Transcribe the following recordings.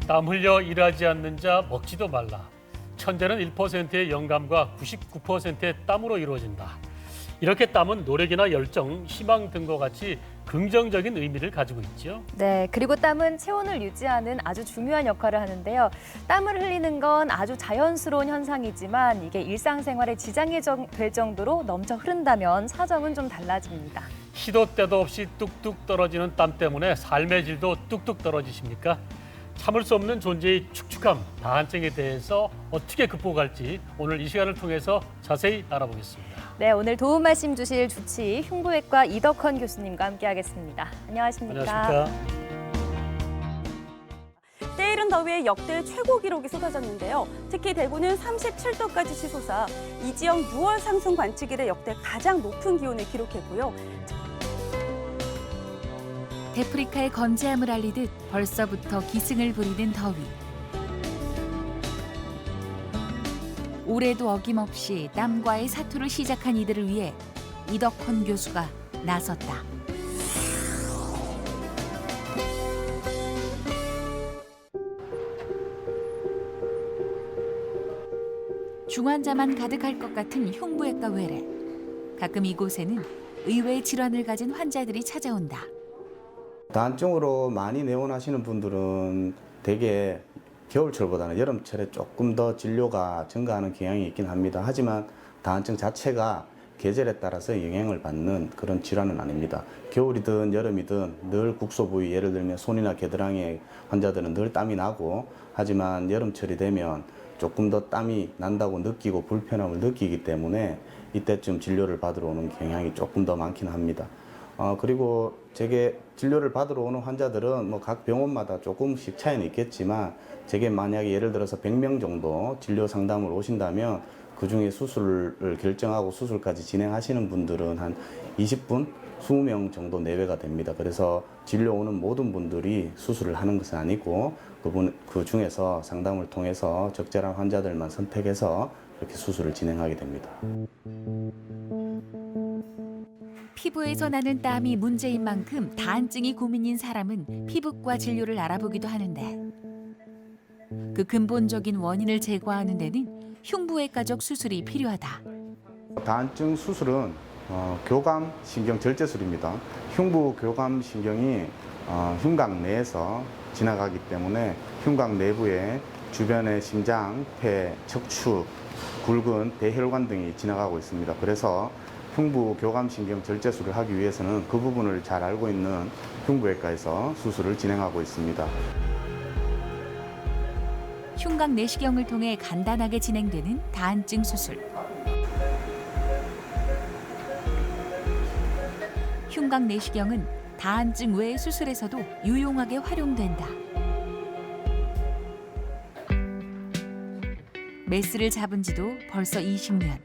땀 흘려 일하지 않는 자 먹지도 말라. 천재는 1%의 영감과 99%의 땀으로 이루어진다. 이렇게 땀은 노력이나 열정, 희망 등과 같이 긍정적인 의미를 가지고 있죠. 네, 그리고 땀은 체온을 유지하는 아주 중요한 역할을 하는데요. 땀을 흘리는 건 아주 자연스러운 현상이지만 이게 일상생활에 지장이 될 정도로 넘쳐 흐른다면 사정은 좀 달라집니다. 시도 때도 없이 뚝뚝 떨어지는 땀 때문에 삶의 질도 뚝뚝 떨어지십니까? 참을 수 없는 존재의 축축함, 다한증에 대해서 어떻게 극복할지 오늘 이 시간을 통해서 자세히 알아보겠습니다. 네, 오늘 도움 말씀 주실 주치의 흉부외과 이덕헌 교수님과 함께하겠습니다. 안녕하십니까? 안녕하십니까? 때이른 더위에 역대 최고 기록이 쏟아졌는데요. 특히 대구는 37도까지 치솟아 이 지역 6월 상승 관측 이래 역대 가장 높은 기온을 기록했고요. 데프리카의 건재함을 알리듯 벌써부터 기승을 부리는 더위. 올해도 어김없이 땀과의 사투를 시작한 이들을 위해 이덕헌 교수가 나섰다. 중환자만 가득할 것 같은 흉부외과 외래. 가끔 이곳에는 의외의 질환을 가진 환자들이 찾아온다. 다한증으로 많이 내원하시는 분들은 대개 겨울철보다는 여름철에 조금 더 진료가 증가하는 경향이 있긴 합니다. 하지만 다한증 자체가 계절에 따라서 영향을 받는 그런 질환은 아닙니다. 겨울이든 여름이든 늘 국소 부위, 예를 들면 손이나 겨드랑이 환자들은 늘 땀이 나고, 하지만 여름철이 되면 조금 더 땀이 난다고 느끼고 불편함을 느끼기 때문에 이때쯤 진료를 받으러 오는 경향이 조금 더 많긴 합니다. 그리고 제게 진료를 받으러 오는 환자들은 뭐 각 병원마다 조금씩 차이는 있겠지만, 제게 만약에 예를 들어서 100명 정도 진료 상담을 오신다면 그중에 수술을 결정하고 수술까지 진행하시는 분들은 한 20분, 20명 정도 내외가 됩니다. 그래서 진료 오는 모든 분들이 수술을 하는 것은 아니고 그 중에서 상담을 통해서 적절한 환자들만 선택해서 이렇게 수술을 진행하게 됩니다. 피부에서 나는 땀이 문제인 만큼 다한증이 고민인 사람은 피부과 진료를 알아보기도 하는데, 그 근본적인 원인을 제거하는 데는 흉부외과적 수술이 필요하다. 다한증 수술은 교감 신경 절제술입니다. 흉부 교감 신경이 흉곽 내에서 지나가기 때문에 흉곽 내부에 주변의 심장, 폐, 척추, 굵은 대혈관 등이 지나가고 있습니다. 그래서 흉부 교감 신경 절제술을 하기 위해서는 그 부분을 잘 알고 있는 흉부외과에서 수술을 진행하고 있습니다. 흉곽 내시경을 통해 간단하게 진행되는 다한증 수술. 흉곽 내시경은 다한증 외의 수술에서도 유용하게 활용된다. 메스를 잡은 지도 벌써 20년.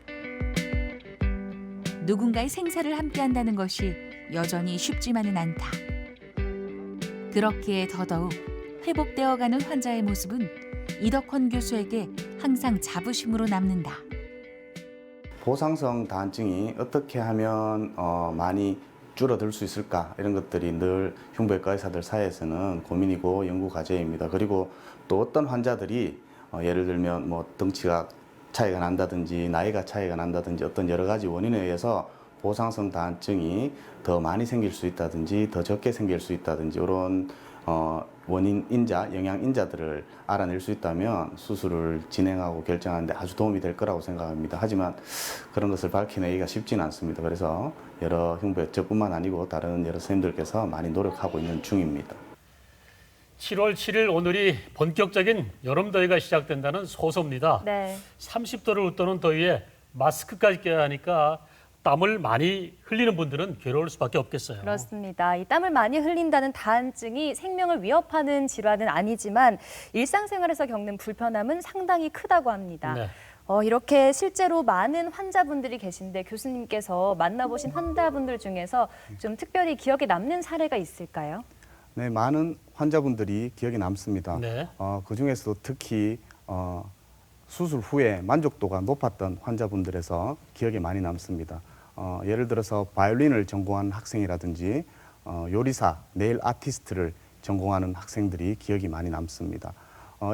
누군가의 생사를 함께한다는 것이 여전히 쉽지만은 않다. 그렇기에 더더욱 회복되어가는 환자의 모습은 이덕헌 교수에게 항상 자부심으로 남는다. 보상성 다한증이 어떻게 하면 많이 줄어들 수 있을까, 이런 것들이 늘 흉부외과 의사들 사이에서는 고민이고 연구 과제입니다. 그리고 또 어떤 환자들이 예를 들면 뭐 덩치가 차이가 난다든지 나이가 차이가 난다든지 어떤 여러 가지 원인에 의해서 보상성 다한증이 더 많이 생길 수 있다든지 더 적게 생길 수 있다든지 이런 원인 인자, 영양 인자들을 알아낼 수 있다면 수술을 진행하고 결정하는데 아주 도움이 될 거라고 생각합니다. 하지만 그런 것을 밝혀내기가 쉽지는 않습니다. 그래서 여러 흉부외 저뿐만 아니고 다른 여러 선생님들께서 많이 노력하고 있는 중입니다. 7월 7일 오늘이 본격적인 여름더위가 시작된다는 소소입니다. 네. 30도를 웃도는 더위에 마스크까지 껴야 하니까 땀을 많이 흘리는 분들은 괴로울 수밖에 없겠어요. 그렇습니다. 이 땀을 많이 흘린다는 다한증이 생명을 위협하는 질환은 아니지만 일상생활에서 겪는 불편함은 상당히 크다고 합니다. 네. 이렇게 실제로 많은 환자분들이 계신데 교수님께서 만나보신 환자분들 중에서 좀 특별히 기억에 남는 사례가 있을까요? 네, 많은 환자분들이 기억에 남습니다. 네. 그중에서도 특히 수술 후에 만족도가 높았던 환자분들에서 기억에 많이 남습니다. 예를 들어서 바이올린을 전공한 학생이라든지 요리사, 네일 아티스트를 전공하는 학생들이 기억이 많이 남습니다.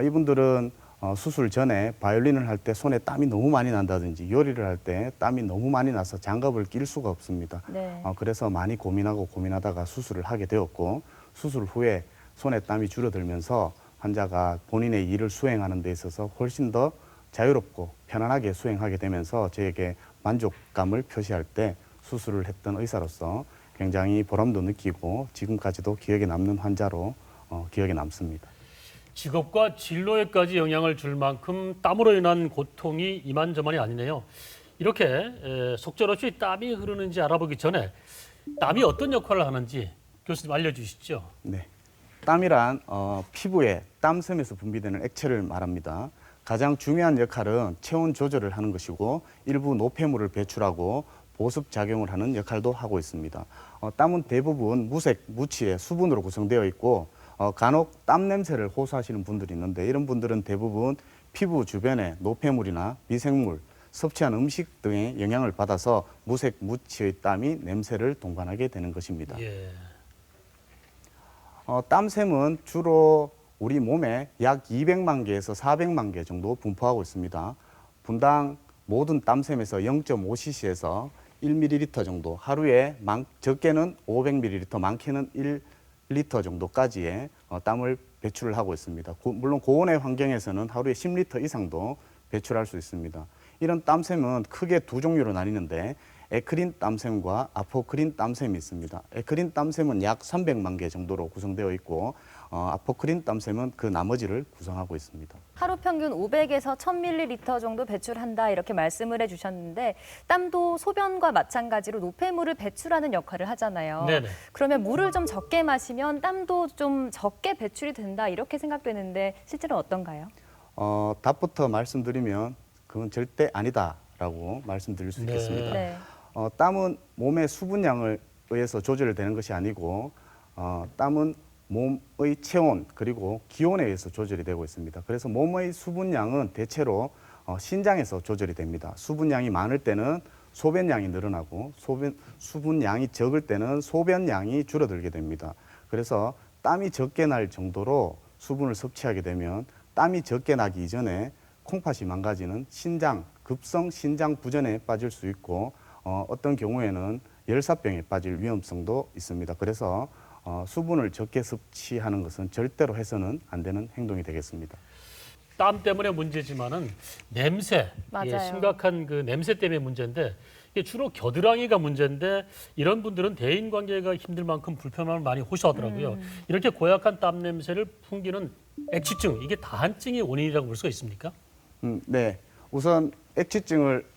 이분들은 수술 전에 바이올린을 할 때 손에 땀이 너무 많이 난다든지 요리를 할 때 땀이 너무 많이 나서 장갑을 낄 수가 없습니다. 네. 그래서 많이 고민하다가 수술을 하게 되었고 수술 후에 손에 땀이 줄어들면서 환자가 본인의 일을 수행하는 데 있어서 훨씬 더 자유롭고 편안하게 수행하게 되면서 저에게 만족감을 표시할 때 수술을 했던 의사로서 굉장히 보람도 느끼고 지금까지도 기억에 남는 환자로 기억에 남습니다. 직업과 진로에까지 영향을 줄 만큼 땀으로 인한 고통이 이만저만이 아니네요. 이렇게 속절없이 땀이 흐르는지 알아보기 전에 땀이 어떤 역할을 하는지 교수님 알려주시죠. 네, 땀이란 피부에 땀섬에서 분비되는 액체를 말합니다. 가장 중요한 역할은 체온 조절을 하는 것이고 일부 노폐물을 배출하고 보습 작용을 하는 역할도 하고 있습니다. 땀은 대부분 무색, 무취의 수분으로 구성되어 있고 간혹 땀 냄새를 호소하시는 분들이 있는데 이런 분들은 대부분 피부 주변에 노폐물이나 미생물, 섭취한 음식 등의 영향을 받아서 무색, 무취의 땀이 냄새를 동반하게 되는 것입니다. 예. 땀샘은 주로 우리 몸에 약 200만 개에서 400만 개 정도 분포하고 있습니다. 분당 모든 땀샘에서 0.5cc에서 1ml 정도, 하루에 적게는 500ml, 많게는 1리터 정도까지의 땀을 배출을 하고 있습니다. 물론 고온의 환경에서는 하루에 10리터 이상도 배출할 수 있습니다. 이런 땀샘은 크게 두 종류로 나뉘는데 에크린 땀샘과 아포크린 땀샘이 있습니다. 에크린 땀샘은 약 300만 개 정도로 구성되어 있고 아포크린 땀샘은 그 나머지를 구성하고 있습니다. 하루 평균 500에서 1000ml 정도 배출한다 이렇게 말씀을 해주셨는데 땀도 소변과 마찬가지로 노폐물을 배출하는 역할을 하잖아요. 네네. 그러면 물을 좀 적게 마시면 땀도 좀 적게 배출이 된다 이렇게 생각되는데 실제로 어떤가요? 답부터 말씀드리면 그건 절대 아니다라고 말씀드릴 수 네. 있겠습니다. 네. 땀은 몸의 수분량을 의해서 조절되는 것이 아니고 땀은 몸의 체온 그리고 기온에 의해서 조절이 되고 있습니다. 그래서 몸의 수분량은 대체로 신장에서 조절이 됩니다. 수분량이 많을 때는 소변량이 늘어나고 수분량이 적을 때는 소변량이 줄어들게 됩니다. 그래서 땀이 적게 날 정도로 수분을 섭취하게 되면 땀이 적게 나기 이전에 콩팥이 망가지는 급성 신장 부전에 빠질 수 있고 어떤 경우에는 열사병에 빠질 위험성도 있습니다. 그래서 수분을 적게 섭취하는 것은 절대로 해서는 안 되는 행동이 되겠습니다. 땀 때문에 문제지만은 냄새, 맞아요. 심각한 그 냄새 때문에 문제인데 이게 주로 겨드랑이가 문제인데 이런 분들은 대인 관계가 힘들 만큼 불편함을 많이 호소하더라고요. 이렇게 고약한 땀 냄새를 풍기는 액취증, 이게 다한증이 원인이라고 볼 수가 있습니까? 네, 우선 액취증을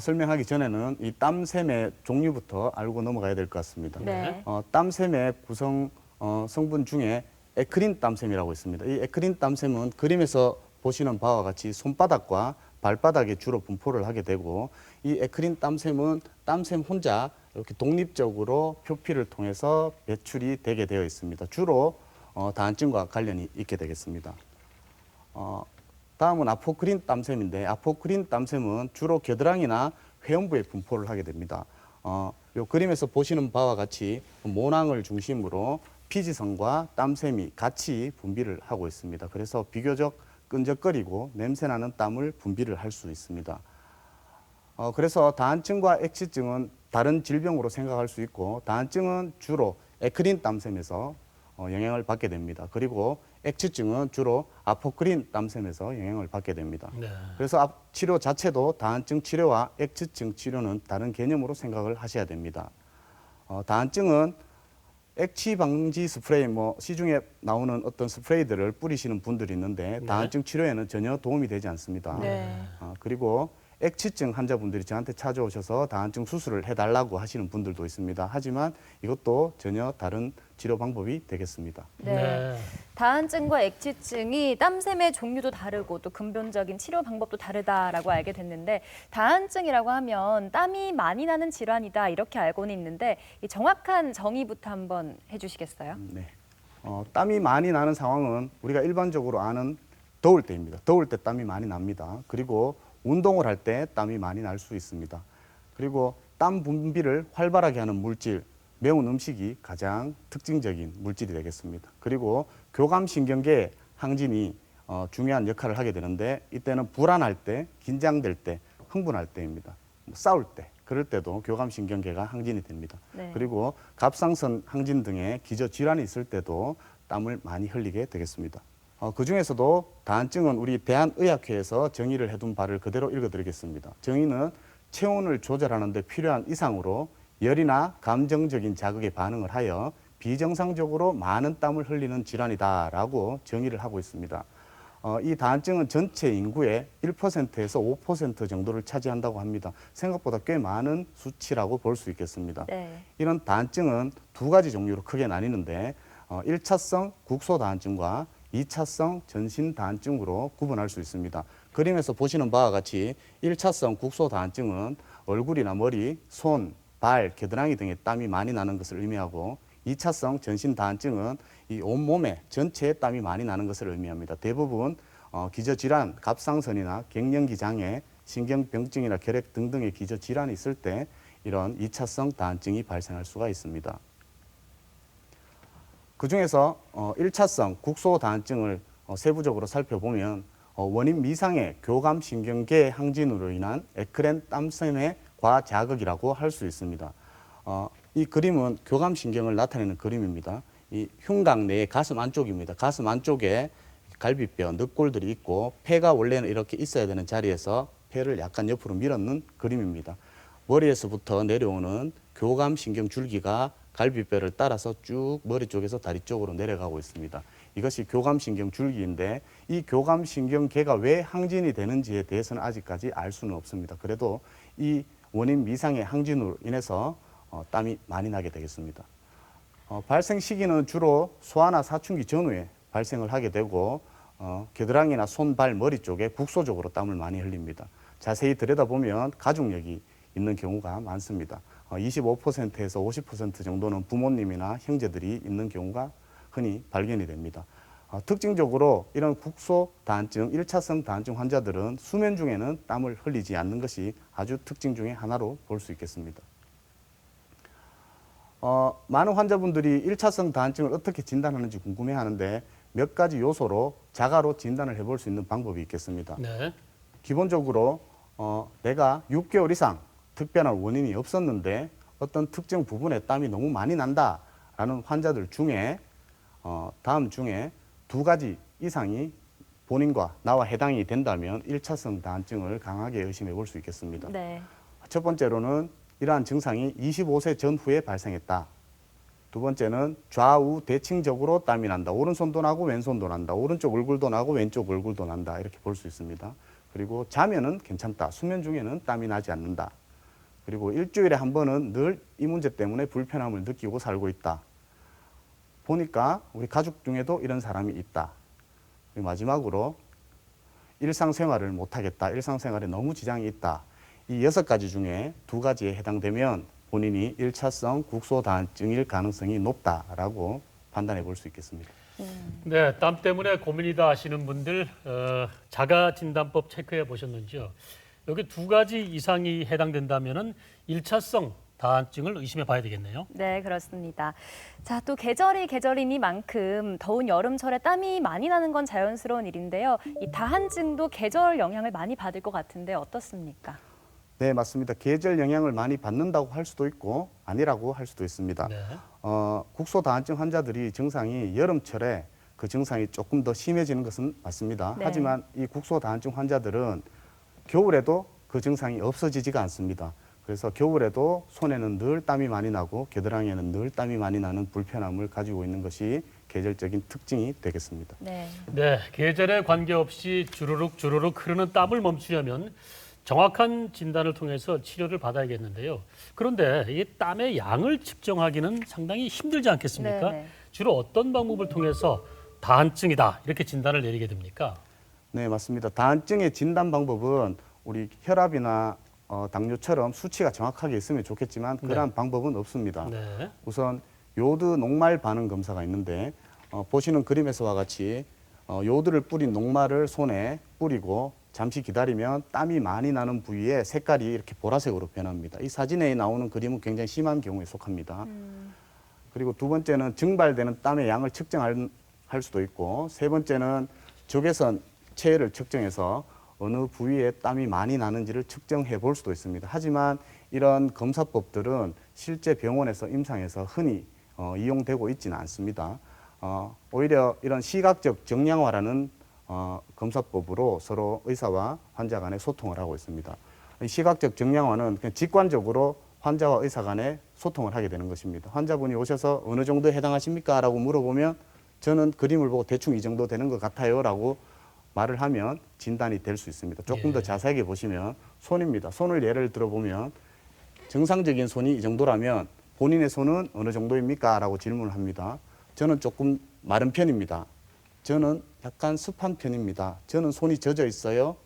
설명하기 전에는 이 땀샘의 종류부터 알고 넘어가야 될 것 같습니다. 네. 땀샘의 구성 성분 중에 에크린 땀샘이라고 있습니다. 이 에크린 땀샘은 그림에서 보시는 바와 같이 손바닥과 발바닥에 주로 분포를 하게 되고 이 에크린 땀샘은 땀샘 혼자 이렇게 독립적으로 표피를 통해서 배출이 되게 되어 있습니다. 주로 다한증과 관련이 있게 되겠습니다. 다음은 아포크린 땀샘인데 아포크린 땀샘은 주로 겨드랑이나 회음부에 분포를 하게 됩니다. 요 그림에서 보시는 바와 같이 모낭을 중심으로 피지성과 땀샘이 같이 분비를 하고 있습니다. 그래서 비교적 끈적거리고 냄새나는 땀을 분비를 할 수 있습니다. 그래서 다한증과 액취증은 다른 질병으로 생각할 수 있고 다한증은 주로 에크린 땀샘에서 영향을 받게 됩니다. 그리고 액취증은 주로 아포크린 땀샘에서 영향을 받게 됩니다. 네. 그래서 치료 자체도 다한증 치료와 액취증 치료는 다른 개념으로 생각을 하셔야 됩니다. 다한증은 액취 방지 스프레이, 시중에 나오는 어떤 스프레이들을 뿌리시는 분들이 있는데 다한증 치료에는 전혀 도움이 되지 않습니다. 네. 그리고 액취증 환자분들이 저한테 찾아오셔서 다한증 수술을 해달라고 하시는 분들도 있습니다. 하지만 이것도 전혀 다른 치료 방법이 되겠습니다. 네. 다한증과 액취증이 땀샘의 종류도 다르고 또 근본적인 치료 방법도 다르다라고 알게 됐는데 다한증이라고 하면 땀이 많이 나는 질환이다 이렇게 알고는 있는데 이 정확한 정의부터 한번 해주시겠어요? 네. 땀이 많이 나는 상황은 우리가 일반적으로 아는 더울 때입니다. 더울 때 땀이 많이 납니다. 그리고 운동을 할 때 땀이 많이 날 수 있습니다. 그리고 땀 분비를 활발하게 하는 물질, 매운 음식이 가장 특징적인 물질이 되겠습니다. 그리고 교감신경계의 항진이 중요한 역할을 하게 되는데 이때는 불안할 때, 긴장될 때, 흥분할 때입니다. 싸울 때, 그럴 때도 교감신경계가 항진이 됩니다. 네. 그리고 갑상선 항진 등의 기저질환이 있을 때도 땀을 많이 흘리게 되겠습니다. 그중에서도 다한증은 우리 대한의학회에서 정의를 해둔 바를 그대로 읽어드리겠습니다. 정의는 체온을 조절하는 데 필요한 이상으로 열이나 감정적인 자극에 반응을 하여 비정상적으로 많은 땀을 흘리는 질환이다라고 정의를 하고 있습니다. 이 다한증은 전체 인구의 1%에서 5% 정도를 차지한다고 합니다. 생각보다 꽤 많은 수치라고 볼 수 있겠습니다. 네. 이런 다한증은 두 가지 종류로 크게 나뉘는데 1차성 국소 다한증과 2차성 전신 다한증으로 구분할 수 있습니다. 그림에서 보시는 바와 같이 1차성 국소 다한증은 얼굴이나 머리, 손, 발, 겨드랑이 등에 땀이 많이 나는 것을 의미하고 2차성 전신 다한증은 이 온몸에 전체에 땀이 많이 나는 것을 의미합니다. 대부분 기저질환, 갑상선이나 갱년기 장애, 신경병증이나 결핵 등등의 기저질환이 있을 때 이런 2차성 다한증이 발생할 수가 있습니다. 그중에서 1차성 국소 다한증을 세부적으로 살펴보면 원인 미상의 교감신경계 항진으로 인한 에크렌 땀샘의 과자극이라고 할 수 있습니다. 이 그림은 교감신경을 나타내는 그림입니다. 이 흉곽 내의 가슴 안쪽입니다. 가슴 안쪽에 갈비뼈, 늑골들이 있고 폐가 원래는 이렇게 있어야 되는 자리에서 폐를 약간 옆으로 밀어넣은 그림입니다. 머리에서부터 내려오는 교감신경 줄기가 갈비뼈를 따라서 쭉 머리 쪽에서 다리 쪽으로 내려가고 있습니다. 이것이 교감신경 줄기인데 이 교감신경계가 왜 항진이 되는지에 대해서는 아직까지 알 수는 없습니다. 그래도 이 원인 미상의 항진으로 인해서 땀이 많이 나게 되겠습니다. 발생 시기는 주로 소아나 사춘기 전후에 발생을 하게 되고 겨드랑이나 손, 발, 머리 쪽에 국소적으로 땀을 많이 흘립니다. 자세히 들여다보면 가족력이 있는 경우가 많습니다. 25%에서 50% 정도는 부모님이나 형제들이 있는 경우가 흔히 발견이 됩니다. 특징적으로 이런 국소 다한증, 1차성 다한증 환자들은 수면 중에는 땀을 흘리지 않는 것이 아주 특징 중에 하나로 볼 수 있겠습니다. 많은 환자분들이 1차성 다한증을 어떻게 진단하는지 궁금해하는데 몇 가지 요소로 자가로 진단을 해볼 수 있는 방법이 있겠습니다. 네. 기본적으로 내가 6개월 이상 특별한 원인이 없었는데 어떤 특정 부분에 땀이 너무 많이 난다라는 환자들 중에 다음 중에 두 가지 이상이 본인과 나와 해당이 된다면 1차성 다한증을 강하게 의심해 볼 수 있겠습니다. 네. 첫 번째로는 이러한 증상이 25세 전후에 발생했다. 두 번째는 좌우 대칭적으로 땀이 난다. 오른손도 나고 왼손도 난다. 오른쪽 얼굴도 나고 왼쪽 얼굴도 난다. 이렇게 볼 수 있습니다. 그리고 자면은 괜찮다. 수면 중에는 땀이 나지 않는다. 그리고 일주일에 한 번은 늘 이 문제 때문에 불편함을 느끼고 살고 있다. 보니까 우리 가족 중에도 이런 사람이 있다. 그리고 마지막으로 일상생활을 못하겠다. 일상생활에 너무 지장이 있다. 이 6가지 중에 2가지에 해당되면 본인이 1차성 국소다한증일 가능성이 높다라고 판단해 볼 수 있겠습니다. 네, 땀 때문에 고민이다 하시는 분들 자가진단법 체크해 보셨는지요? 여기 2가지 이상이 해당된다면은 1차성 다한증을 의심해 봐야 되겠네요. 네, 그렇습니다. 자, 또 계절이 계절이니만큼 더운 여름철에 땀이 많이 나는 건 자연스러운 일인데요. 이 다한증도 계절 영향을 많이 받을 것 같은데 어떻습니까? 네, 맞습니다. 계절 영향을 많이 받는다고 할 수도 있고 아니라고 할 수도 있습니다. 네. 국소다한증 환자들이 증상이 여름철에 그 증상이 조금 더 심해지는 것은 맞습니다. 네. 하지만 이 국소다한증 환자들은 겨울에도 그 증상이 없어지지가 않습니다. 그래서 겨울에도 손에는 늘 땀이 많이 나고 겨드랑이에는 늘 땀이 많이 나는 불편함을 가지고 있는 것이 계절적인 특징이 되겠습니다. 네. 네, 계절에 관계없이 주르륵 흐르는 땀을 멈추려면 정확한 진단을 통해서 치료를 받아야겠는데요. 그런데 이 땀의 양을 측정하기는 상당히 힘들지 않겠습니까? 네. 주로 어떤 방법을 통해서 다한증이다 이렇게 진단을 내리게 됩니까? 네, 맞습니다. 다한증의 진단 방법은 우리 혈압이나 당뇨처럼 수치가 정확하게 있으면 좋겠지만 그러한 방법은 없습니다. 네. 우선 요드 녹말 반응 검사가 있는데 보시는 그림에서와 같이 요드를 뿌린 녹말을 손에 뿌리고 잠시 기다리면 땀이 많이 나는 부위에 색깔이 이렇게 보라색으로 변합니다. 이 사진에 나오는 그림은 굉장히 심한 경우에 속합니다. 그리고 두 번째는 증발되는 땀의 양을 측정할 수도 있고 세 번째는 적외선 체열을 측정해서 어느 부위에 땀이 많이 나는지를 측정해 볼 수도 있습니다. 하지만 이런 검사법들은 실제 병원에서 임상에서 흔히 이용되고 있지는 않습니다. 오히려 이런 시각적 정량화라는 검사법으로 서로 의사와 환자 간에 소통을 하고 있습니다. 이 시각적 정량화는 그냥 직관적으로 환자와 의사 간에 소통을 하게 되는 것입니다. 환자분이 오셔서 어느 정도에 해당하십니까? 라고 물어보면 저는 그림을 보고 대충 이 정도 되는 것 같아요 라고 말을 하면 진단이 될 수 있습니다. 조금 더 자세하게 보시면 손입니다. 손을 예를 들어보면 정상적인 손이 이 정도라면 본인의 손은 어느 정도입니까? 라고 질문을 합니다. 저는 조금 마른 편입니다. 저는 약간 습한 편입니다. 저는 손이 젖어 있어요.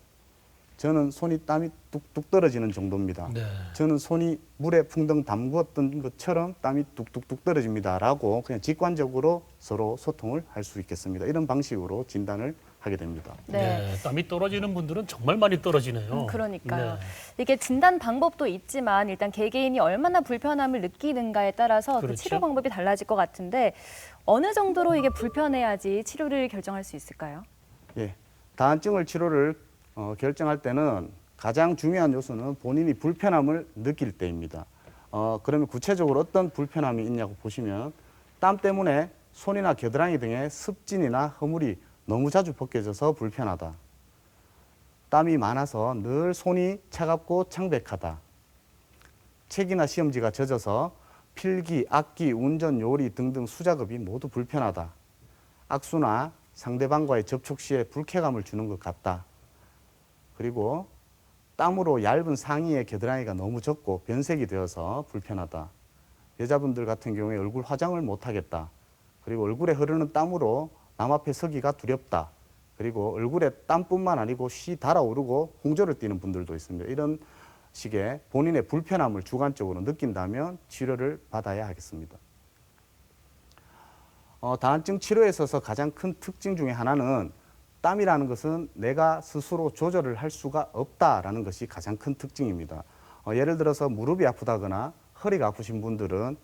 저는 손이 땀이 뚝뚝 떨어지는 정도입니다. 네. 저는 손이 물에 풍덩 담궜던 것처럼 땀이 뚝뚝뚝 떨어집니다. 라고 그냥 직관적으로 서로 소통을 할 수 있겠습니다. 이런 방식으로 진단을 하게 됩니다. 네. 땀이 떨어지는 분들은 정말 많이 떨어지네요. 그러니까요. 네. 이게 진단 방법도 있지만 일단 개개인이 얼마나 불편함을 느끼는가에 따라서 그 그렇죠. 치료 방법이 달라질 것 같은데 어느 정도로 이게 불편해야지 치료를 결정할 수 있을까요? 예, 다한증을 치료를 결정할 때는 가장 중요한 요소는 본인이 불편함을 느낄 때입니다. 그러면 구체적으로 어떤 불편함이 있냐고 보시면 땀 때문에 손이나 겨드랑이 등에 습진이나 허물이 너무 자주 벗겨져서 불편하다. 땀이 많아서 늘 손이 차갑고 창백하다. 책이나 시험지가 젖어서 필기, 악기, 운전, 요리 등등 수작업이 모두 불편하다. 악수나 상대방과의 접촉 시에 불쾌감을 주는 것 같다. 그리고 땀으로 얇은 상의에 겨드랑이가 너무 젖고 변색이 되어서 불편하다. 여자분들 같은 경우에 얼굴 화장을 못하겠다. 그리고 얼굴에 흐르는 땀으로 남 앞에 서기가 두렵다. 그리고 얼굴에 땀뿐만 아니고 쉬 달아오르고 홍조를 띠는 분들도 있습니다. 이런 식의 본인의 불편함을 주관적으로 느낀다면 치료를 받아야 하겠습니다. 다한증 치료에 있어서 가장 큰 특징 중에 하나는 땀이라는 것은 내가 스스로 조절을 할 수가 없다라는 것이 가장 큰 특징입니다. 예를 들어서 무릎이 아프다거나 허리가 아프신 분들은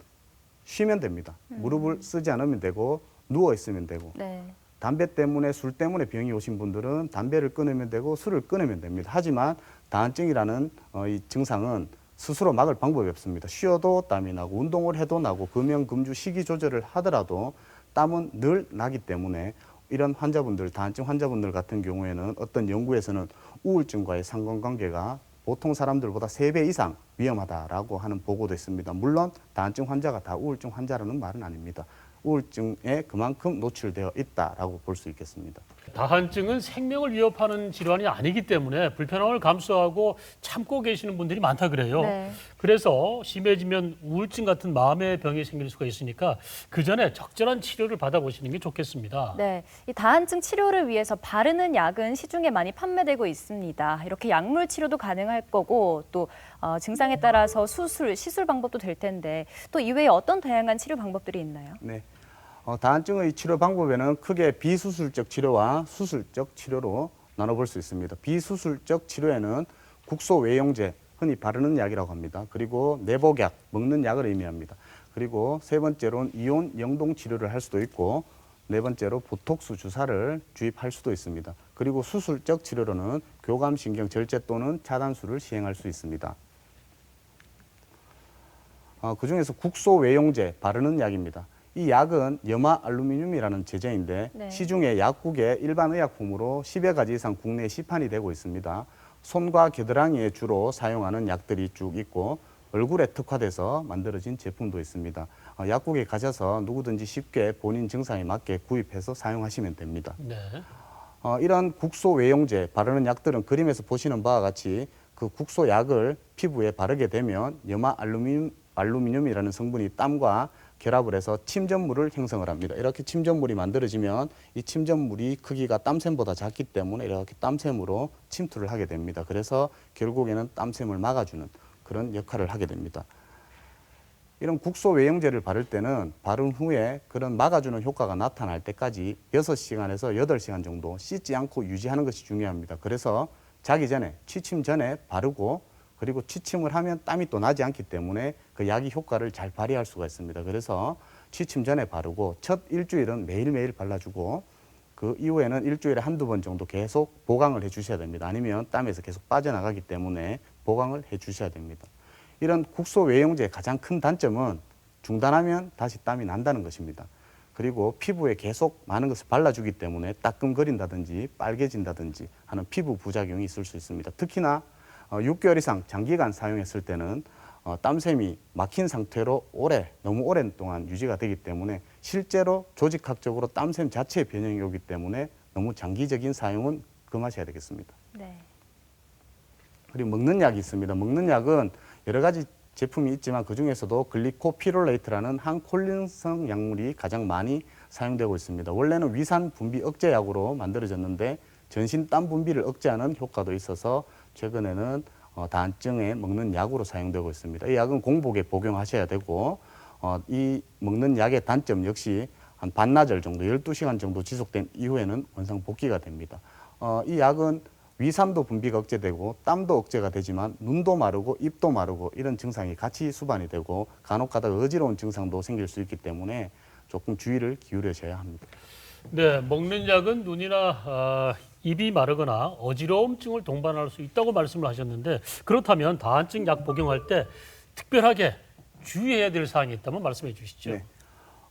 쉬면 됩니다. 무릎을 쓰지 않으면 되고 누워 있으면 되고 네. 담배 때문에 술 때문에 병이 오신 분들은 담배를 끊으면 되고 술을 끊으면 됩니다. 하지만 다한증이라는 이 증상은 스스로 막을 방법이 없습니다. 쉬어도 땀이 나고 운동을 해도 나고 금연, 금주, 식이 조절을 하더라도 땀은 늘 나기 때문에 이런 환자분들, 다한증 환자분들 같은 경우에는 어떤 연구에서는 우울증과의 상관관계가 보통 사람들보다 3배 이상 위험하다라고 하는 보고도 있습니다. 물론 다한증 환자가 다 우울증 환자라는 말은 아닙니다. 우울증에 그만큼 노출되어 있다라고 볼 수 있겠습니다. 다한증은 생명을 위협하는 질환이 아니기 때문에 불편함을 감수하고 참고 계시는 분들이 많다 그래요. 네. 그래서 심해지면 우울증 같은 마음의 병이 생길 수가 있으니까 그 전에 적절한 치료를 받아보시는 게 좋겠습니다. 네, 이 다한증 치료를 위해서 바르는 약은 시중에 많이 판매되고 있습니다. 이렇게 약물 치료도 가능할 거고 또 증상에 따라서 수술, 시술 방법도 될 텐데 또 이외에 어떤 다양한 치료 방법들이 있나요? 네. 다한증의 치료 방법에는 크게 비수술적 치료와 수술적 치료로 나눠볼 수 있습니다. 비수술적 치료에는 국소 외용제, 흔히 바르는 약이라고 합니다. 그리고 내복약, 먹는 약을 의미합니다. 그리고 세 번째로는 이온 영동 치료를 할 수도 있고 네 번째로 보톡스 주사를 주입할 수도 있습니다. 그리고 수술적 치료로는 교감신경 절제 또는 차단술을 시행할 수 있습니다. 그중에서 국소 외용제, 바르는 약입니다. 이 약은 염화 알루미늄이라는 제제인데 네. 시중에 약국에 일반 의약품으로 10여 가지 이상 국내에 시판이 되고 있습니다. 손과 겨드랑이에 주로 사용하는 약들이 쭉 있고 얼굴에 특화돼서 만들어진 제품도 있습니다. 약국에 가셔서 누구든지 쉽게 본인 증상에 맞게 구입해서 사용하시면 됩니다. 네. 이런 국소 외용제, 바르는 약들은 그림에서 보시는 바와 같이 그 국소 약을 피부에 바르게 되면 염화 알루미늄이라는 성분이 땀과 결합을 해서 침전물을 형성을 합니다. 이렇게 침전물이 만들어지면 이 침전물이 크기가 땀샘보다 작기 때문에 이렇게 땀샘으로 침투를 하게 됩니다. 그래서 결국에는 땀샘을 막아주는 그런 역할을 하게 됩니다. 이런 국소 외용제를 바를 때는 바른 후에 그런 막아주는 효과가 나타날 때까지 6시간에서 8시간 정도 씻지 않고 유지하는 것이 중요합니다. 그래서 자기 전에, 취침 전에 바르고 그리고 취침을 하면 땀이 또 나지 않기 때문에 그 약이 효과를 잘 발휘할 수가 있습니다. 그래서 취침 전에 바르고 첫 일주일은 매일매일 발라주고 그 이후에는 일주일에 한두 번 정도 계속 보강을 해 주셔야 됩니다. 아니면 땀에서 계속 빠져나가기 때문에 보강을 해 주셔야 됩니다. 이런 국소 외용제의 가장 큰 단점은 중단하면 다시 땀이 난다는 것입니다. 그리고 피부에 계속 많은 것을 발라주기 때문에 따끔거린다든지 빨개진다든지 하는 피부 부작용이 있을 수 있습니다. 특히나 6개월 이상 장기간 사용했을 때는 땀샘이 막힌 상태로 너무 오랜 동안 유지가 되기 때문에 실제로 조직학적으로 땀샘 자체의 변형이 오기 때문에 너무 장기적인 사용은 금하셔야 되겠습니다. 네. 그리고 먹는 약이 있습니다. 먹는 약은 여러 가지 제품이 있지만 그중에서도 글리코피롤레이트라는 항콜린성 약물이 가장 많이 사용되고 있습니다. 원래는 위산 분비 억제 약으로 만들어졌는데 전신 땀 분비를 억제하는 효과도 있어서 최근에는 다한증에 먹는 약으로 사용되고 있습니다. 이 약은 공복에 복용하셔야 되고 이 먹는 약의 단점 역시 한 반나절 정도, 12시간 정도 지속된 이후에는 원상 복귀가 됩니다. 이 약은 위산도 분비가 억제되고 땀도 억제가 되지만 눈도 마르고 입도 마르고 이런 증상이 같이 수반이 되고 간혹 가다가 어지러운 증상도 생길 수 있기 때문에 조금 주의를 기울여셔야 합니다. 네, 먹는 약은 눈이나 입이 마르거나 어지러움증을 동반할 수 있다고 말씀을 하셨는데 그렇다면 다한증 약 복용할 때 특별하게 주의해야 될 사항이 있다면 말씀해 주시죠. 네.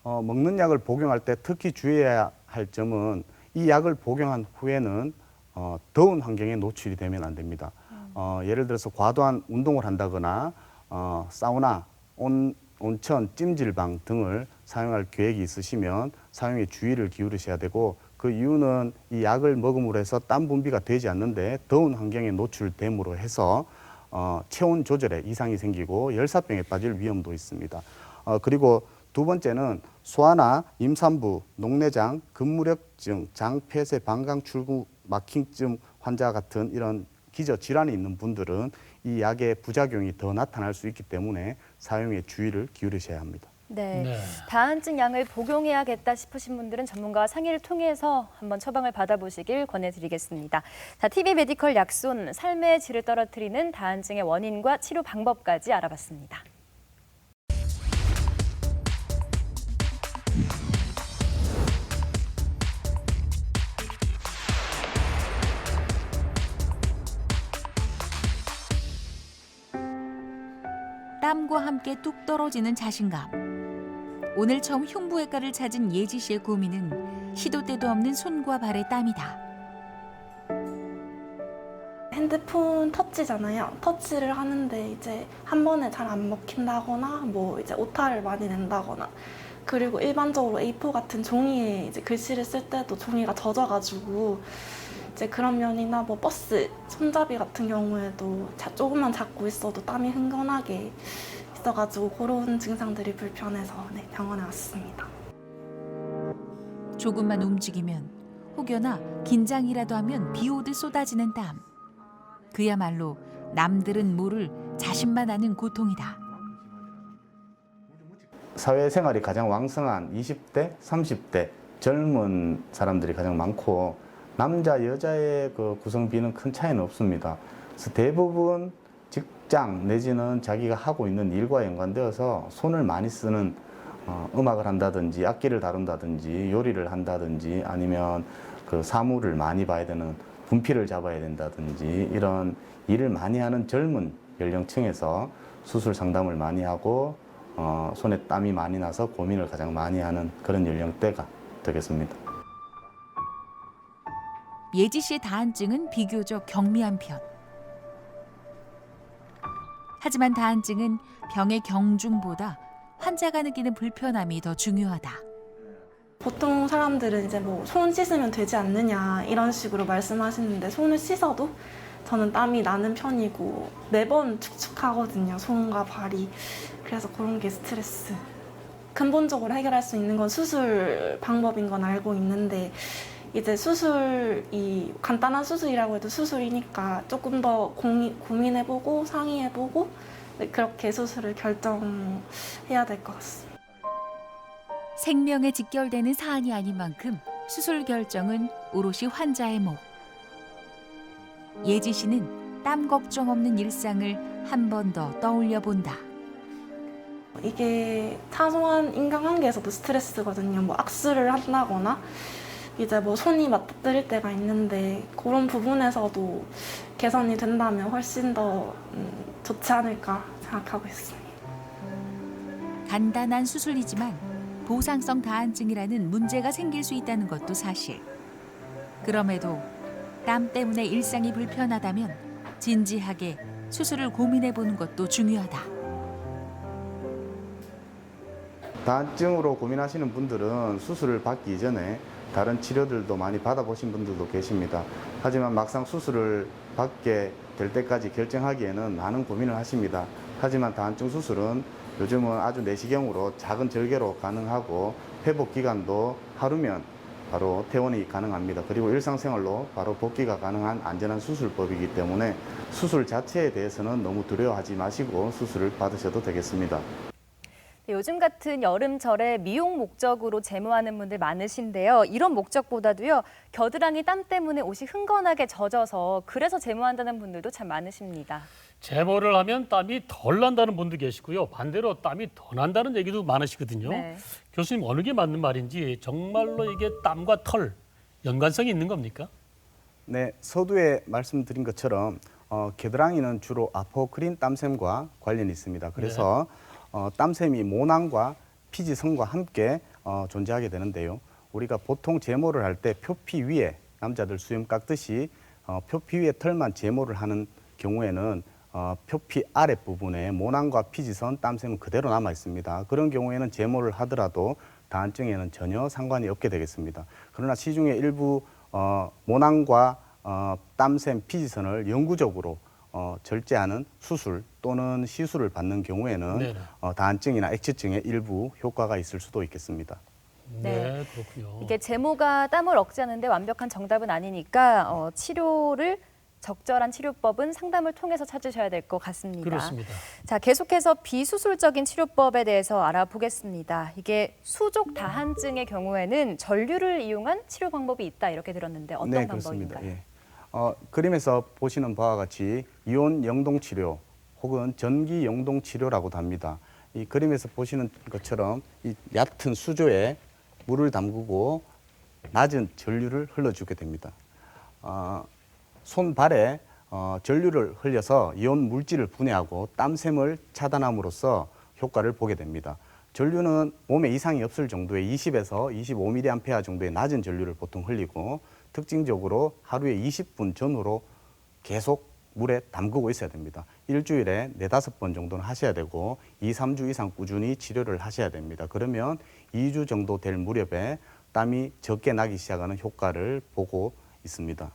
먹는 약을 복용할 때 특히 주의해야 할 점은 이 약을 복용한 후에는 더운 환경에 노출이 되면 안 됩니다. 예를 들어서 과도한 운동을 한다거나 사우나, 온천, 찜질방 등을 사용할 계획이 있으시면 사용에 주의를 기울이셔야 되고 그 이유는 이 약을 먹음으로 해서 땀 분비가 되지 않는데 더운 환경에 노출됨으로 해서 체온 조절에 이상이 생기고 열사병에 빠질 위험도 있습니다. 그리고 두 번째는 소아나 임산부, 녹내장, 근무력증, 장폐쇄, 방광 출구 막힘증 환자 같은 이런 기저 질환이 있는 분들은 이 약의 부작용이 더 나타날 수 있기 때문에 사용에 주의를 기울이셔야 합니다. 네. 네. 다한증 약을 복용해야겠다 싶으신 분들은 전문가와 상의를 통해서 한번 처방을 받아보시길 권해드리겠습니다. 자, TV 메디컬 약손, 삶의 질을 떨어뜨리는 다한증의 원인과 치료 방법까지 알아봤습니다. 땀과 함께 뚝 떨어지는 자신감. 오늘 처음 흉부외과를 찾은 예지 씨의 고민은 시도 때도 없는 손과 발의 땀이다. 핸드폰 터치잖아요. 터치를 하는데 이제 한 번에 잘 안 먹힌다거나 뭐 이제 오타를 많이 낸다거나 그리고 일반적으로 A4 같은 종이에 이제 글씨를 쓸 때도 종이가 젖어가지고 이제 그런 면이나 뭐 버스 손잡이 같은 경우에도 조금만 잡고 있어도 땀이 흥건하게 있어가지고 그런 증상들이 불편해서 병원에 왔습니다. 조금만 움직이면 혹여나 긴장이라도 하면 비 오듯 쏟아지는 땀. 그야말로 남들은 모를 자신만 아는 고통이다. 사회생활이 가장 왕성한 20대, 30대 젊은 사람들이 가장 많고 남자, 여자의 그 구성비는 큰 차이는 없습니다. 그래서 대부분 직장 내지는 자기가 하고 있는 일과 연관되어서 손을 많이 쓰는 음악을 한다든지 악기를 다룬다든지 요리를 한다든지 아니면 그 사물을 많이 봐야 되는 분필을 잡아야 된다든지 이런 일을 많이 하는 젊은 연령층에서 수술 상담을 많이 하고 손에 땀이 많이 나서 고민을 가장 많이 하는 그런 연령대가 되겠습니다. 예지 씨의 다한증은 비교적 경미한 편. 하지만 다한증은 병의 경중보다 환자가 느끼는 불편함이 더 중요하다. 보통 사람들은 이제 뭐 손 씻으면 되지 않느냐 이런 식으로 말씀하시는데 손을 씻어도 저는 땀이 나는 편이고 매번 축축하거든요. 손과 발이. 그래서 그런 게 스트레스. 근본적으로 해결할 수 있는 건 수술 방법인 건 알고 있는데 이제 수술이 간단한 수술이라고 해도 수술이니까 조금 더 고민해보고 상의해보고 그렇게 수술을 결정해야 될 것 같습니다. 생명에 직결되는 사안이 아닌 만큼 수술 결정은 오롯이 환자의 몫. 예지 씨는 땀 걱정 없는 일상을 한 번 더 떠올려 본다. 이게 사소한 인간관계에서도 스트레스거든요. 뭐 악수를 한다거나 이제 뭐 손이 맞닥뜨릴 때가 있는데 그런 부분에서도 개선이 된다면 훨씬 더 좋지 않을까 생각하고 있습니다. 간단한 수술이지만 보상성 다한증이라는 문제가 생길 수 있다는 것도 사실. 그럼에도 땀 때문에 일상이 불편하다면 진지하게 수술을 고민해 보는 것도 중요하다. 다한증으로 고민하시는 분들은 수술을 받기 이전에 다른 치료들도 많이 받아보신 분들도 계십니다. 하지만 막상 수술을 받게 될 때까지 결정하기에는 많은 고민을 하십니다. 하지만 다한증 수술은 요즘은 아주 내시경으로 작은 절개로 가능하고 회복 기간도 하루면 바로 퇴원이 가능합니다. 그리고 일상생활로 바로 복귀가 가능한 안전한 수술법이기 때문에 수술 자체에 대해서는 너무 두려워하지 마시고 수술을 받으셔도 되겠습니다. 요즘 같은 여름철에 미용 목적으로 제모하는 분들 많으신데요. 이런 목적보다도요, 겨드랑이 땀 때문에 옷이 흥건하게 젖어서 그래서 제모한다는 분들도 참 많으십니다. 제모를 하면 땀이 덜 난다는 분도 계시고요. 반대로 땀이 더 난다는 얘기도 많으시거든요. 네. 교수님, 어느 게 맞는 말인지 정말로 이게 땀과 털 연관성이 있는 겁니까? 네, 서두에 말씀드린 것처럼 겨드랑이는 주로 아포크린 땀샘과 관련이 있습니다. 그래서 땀샘이 모낭과 피지성과 함께 존재하게 되는데요. 우리가 보통 제모를 할 때 표피 위에 남자들 수염 깎듯이 표피 위에 털만 제모를 하는 경우에는 표피 아랫부분에 모낭과 피지선, 땀샘은 그대로 남아 있습니다. 그런 경우에는 제모를 하더라도 다한증에는 전혀 상관이 없게 되겠습니다. 그러나 시중에 일부 모낭과 땀샘, 피지선을 영구적으로 절제하는 수술 또는 시술을 받는 경우에는 다한증이나 액취증의 일부 효과가 있을 수도 있겠습니다. 네, 그렇군요. 이게 제모가 땀을 억제하는데 완벽한 정답은 아니니까 치료를 적절한 치료법은 상담을 통해서 찾으셔야 될 것 같습니다. 그렇습니다. 자, 계속해서 비수술적인 치료법에 대해서 알아보겠습니다. 이게 수족 다한증의 경우에는 전류를 이용한 치료 방법이 있다 이렇게 들었는데 어떤 네, 방법인가요? 그렇습니다. 예. 그림에서 보시는 바와 같이 이온 영동 치료 혹은 전기 영동 치료라고도 합니다. 이 그림에서 보시는 것처럼 이 얕은 수조에 물을 담그고 낮은 전류를 흘러주게 됩니다. 손발에 전류를 흘려서 이온 물질을 분해하고 땀샘을 차단함으로써 효과를 보게 됩니다. 전류는 몸에 이상이 없을 정도의 20에서 25mA 정도의 낮은 전류를 보통 흘리고 특징적으로 하루에 20분 전후로 계속 물에 담그고 있어야 됩니다. 일주일에 4-5번 정도는 하셔야 되고 2-3주 이상 꾸준히 치료를 하셔야 됩니다. 그러면 2주 정도 될 무렵에 땀이 적게 나기 시작하는 효과를 보고 있습니다.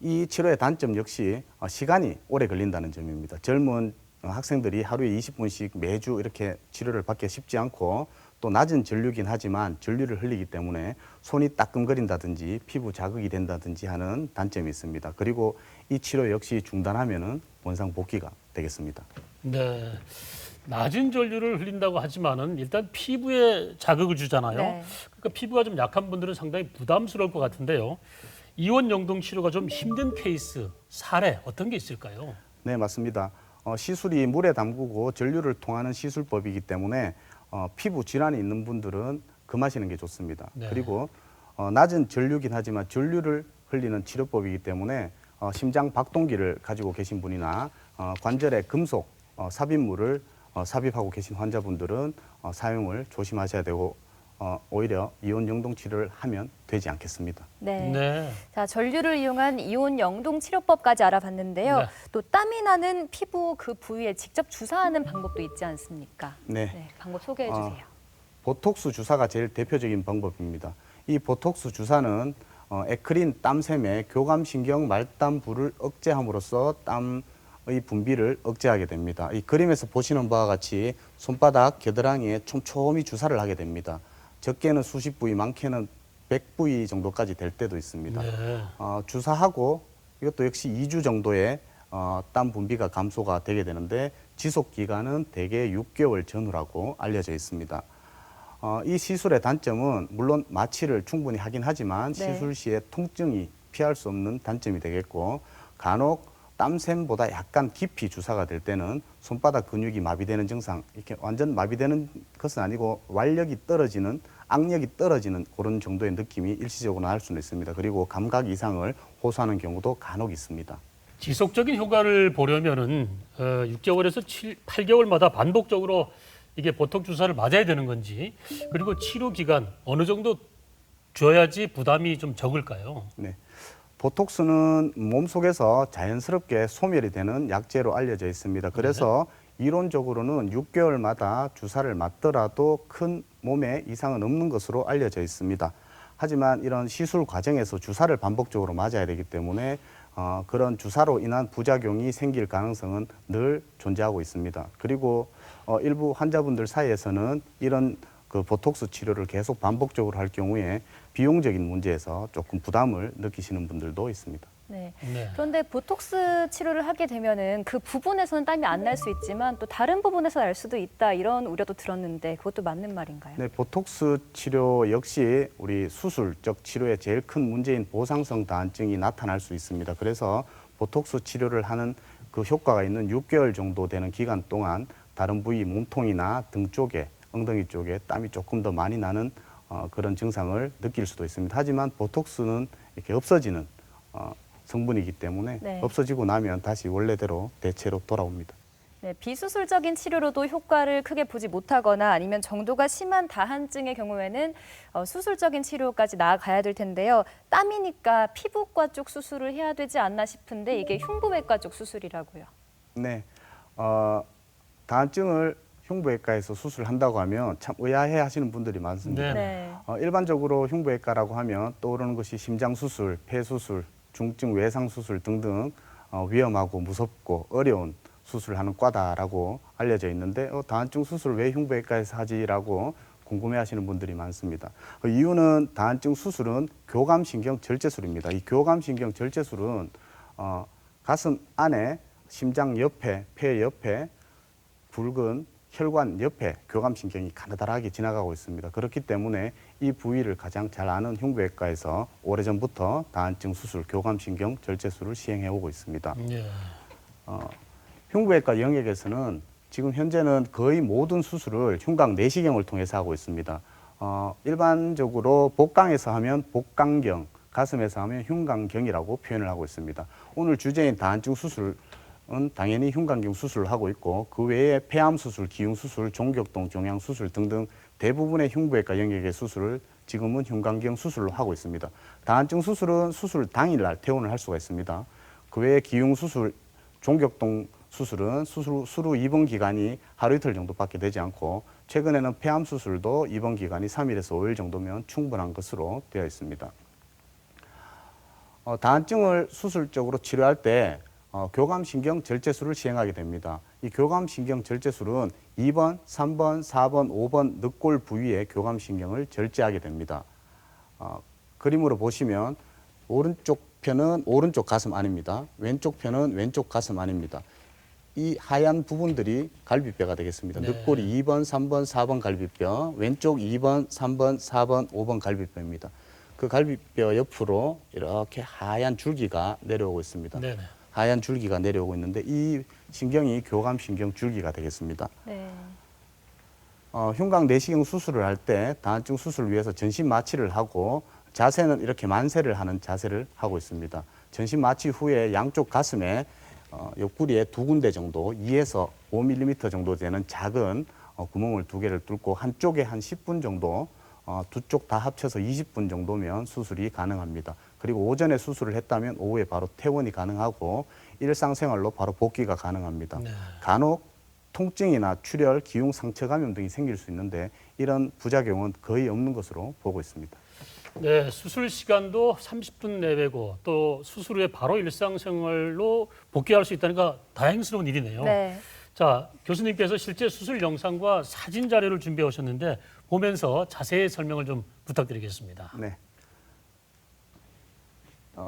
이 치료의 단점 역시 시간이 오래 걸린다는 점입니다. 젊은 학생들이 하루에 20분씩 매주 이렇게 치료를 받기 쉽지 않고 또 낮은 전류긴 하지만 전류를 흘리기 때문에 손이 따끔거린다든지 피부 자극이 된다든지 하는 단점이 있습니다. 그리고 이 치료 역시 중단하면은 원상 복귀가 되겠습니다. 네. 낮은 전류를 흘린다고 하지만은 일단 피부에 자극을 주잖아요. 네. 그러니까 피부가 좀 약한 분들은 상당히 부담스러울 것 같은데요. 이온 영동 치료가 좀 힘든 케이스, 사례 어떤 게 있을까요? 네, 맞습니다. 시술이 물에 담그고 전류를 통하는 시술법이기 때문에 피부 질환이 있는 분들은 금하시는 게 좋습니다. 네. 그리고 낮은 전류긴 하지만 전류를 흘리는 치료법이기 때문에 심장 박동기를 가지고 계신 분이나 관절에 금속 삽입물을 삽입하고 계신 환자분들은 사용을 조심하셔야 되고 오히려 이온 영동 치료를 하면 되지 않겠습니다. 네. 네. 자, 전류를 이용한 이온 영동 치료법까지 알아봤는데요. 네. 또 땀이 나는 피부 그 부위에 직접 주사하는 방법도 있지 않습니까? 네. 방법 소개해 주세요. 보톡스 주사가 제일 대표적인 방법입니다. 이 보톡스 주사는 에크린 땀샘의 교감신경 말땀부를 억제함으로써 땀의 분비를 억제하게 됩니다. 이 그림에서 보시는 바와 같이 손바닥, 겨드랑이에 촘촘히 주사를 하게 됩니다. 적게는 수십 부위, 많게는 100부위 정도까지 될 때도 있습니다. 네. 주사하고 이것도 역시 2주 정도의 땀 분비가 감소가 되게 되는데 지속 기간은 대개 6개월 전후라고 알려져 있습니다. 이 시술의 단점은 물론 마취를 충분히 하긴 하지만 네. 시술 시에 통증이 피할 수 없는 단점이 되겠고 간혹 땀샘보다 약간 깊이 주사가 될 때는 손바닥 근육이 마비되는 증상, 이렇게 완전 마비되는 것은 아니고 완력이 떨어지는 악력이 떨어지는 그런 정도의 느낌이 일시적으로 날 수는 있습니다. 그리고 감각 이상을 호소하는 경우도 간혹 있습니다. 지속적인 효과를 보려면은 6개월에서 8개월마다 반복적으로 이게 보톡 주사를 맞아야 되는 건지, 그리고 치료 기간 어느 정도 줘야지 부담이 좀 적을까요? 네. 보톡스는 몸속에서 자연스럽게 소멸이 되는 약재로 알려져 있습니다. 그래서 이론적으로는 6개월마다 주사를 맞더라도 큰 몸에 이상은 없는 것으로 알려져 있습니다. 하지만 이런 시술 과정에서 주사를 반복적으로 맞아야 되기 때문에 그런 주사로 인한 부작용이 생길 가능성은 늘 존재하고 있습니다. 그리고 일부 환자분들 사이에서는 이런 그 보톡스 치료를 계속 반복적으로 할 경우에 비용적인 문제에서 조금 부담을 느끼시는 분들도 있습니다. 네. 네. 그런데 보톡스 치료를 하게 되면은 그 부분에서는 땀이 안 날 수 있지만 또 다른 부분에서 날 수도 있다 이런 우려도 들었는데 그것도 맞는 말인가요? 네, 보톡스 치료 역시 우리 수술적 치료의 제일 큰 문제인 보상성 다한증이 나타날 수 있습니다. 그래서 보톡스 치료를 하는 그 효과가 있는 6개월 정도 되는 기간 동안 다른 부위 몸통이나 등 쪽에, 엉덩이 쪽에 땀이 조금 더 많이 나는 그런 증상을 느낄 수도 있습니다. 하지만 보톡스는 이렇게 없어지는 성분이기 때문에 네. 없어지고 나면 다시 원래대로 대체로 돌아옵니다. 네, 비수술적인 치료로도 효과를 크게 보지 못하거나 아니면 정도가 심한 다한증의 경우에는 수술적인 치료까지 나아가야 될 텐데요. 땀이니까 피부과 쪽 수술을 해야 되지 않나 싶은데 이게 흉부외과 쪽 수술이라고요. 네, 다한증을 흉부외과에서 수술한다고 하면 참 의아해 하시는 분들이 많습니다. 네. 네. 일반적으로 흉부외과라고 하면 떠오르는 것이 심장수술, 폐수술, 중증 외상수술 등등 위험하고 무섭고 어려운 수술을 하는 과다라고 알려져 있는데 다한증 수술을 왜 흉부외과에서 하지라고 궁금해하시는 분들이 많습니다. 이유는 다한증 수술은 교감신경 절제술입니다. 이 교감신경 절제술은 가슴 안에 심장 옆에, 폐 옆에 굵은 혈관 옆에 교감신경이 가느다랗게 지나가고 있습니다. 그렇기 때문에 이 부위를 가장 잘 아는 흉부외과에서 오래전부터 다한증 수술, 교감신경 절제술을 시행해 오고 있습니다. 예. 흉부외과 영역에서는 지금 현재는 거의 모든 수술을 흉곽 내시경을 통해서 하고 있습니다. 일반적으로 복강에서 하면 복강경, 가슴에서 하면 흉곽경이라고 표현을 하고 있습니다. 오늘 주제인 다한증 수술은 당연히 흉곽경 수술을 하고 있고 그 외에 폐암 수술, 기흉 수술, 종격동 종양 수술 등등 대부분의 흉부외과 영역의 수술을 지금은 흉곽경 수술로 하고 있습니다. 다한증 수술은 수술 당일날 퇴원을 할 수가 있습니다. 그 외에 기흉 수술, 종격동 수술은 수루 입원 기간이 하루 이틀 정도밖에 되지 않고 최근에는 폐암 수술도 입원 기간이 3일에서 5일 정도면 충분한 것으로 되어 있습니다. 다한증을 수술적으로 치료할 때 교감신경 절제술을 시행하게 됩니다. 이 교감신경 절제술은 2번, 3번, 4번, 5번 늑골 부위의 교감신경을 절제하게 됩니다. 그림으로 보시면 오른쪽 편은 오른쪽 가슴 안입니다. 왼쪽 편은 왼쪽 가슴 안입니다. 이 하얀 부분들이 갈비뼈가 되겠습니다. 네. 늑골이 2번, 3번, 4번 갈비뼈, 왼쪽 2번, 3번, 4번, 5번 갈비뼈입니다. 그 갈비뼈 옆으로 이렇게 하얀 줄기가 내려오고 있습니다. 네네. 하얀 줄기가 내려오고 있는데 이 신경이 교감신경 줄기가 되겠습니다. 네. 흉곽 내시경 수술을 할 때 다한증 수술을 위해서 전신 마취를 하고 자세는 이렇게 만세를 하는 자세를 하고 있습니다. 전신 마취 후에 양쪽 가슴에 옆구리에 2군데 정도 2에서 5mm 정도 되는 작은 구멍을 2개를 뚫고 한쪽에 한 10분 정도 두 쪽 다 합쳐서 20분 정도면 수술이 가능합니다. 그리고 오전에 수술을 했다면 오후에 바로 퇴원이 가능하고 일상생활로 바로 복귀가 가능합니다. 네. 간혹 통증이나 출혈, 기흉, 상처 감염 등이 생길 수 있는데 이런 부작용은 거의 없는 것으로 보고 있습니다. 네, 수술 시간도 30분 내외고 또 수술 후에 바로 일상생활로 복귀할 수 있다는 거 다행스러운 일이네요. 네. 자, 교수님께서 실제 수술 영상과 사진 자료를 준비해 오셨는데 보면서 자세히 설명을 좀 부탁드리겠습니다. 네.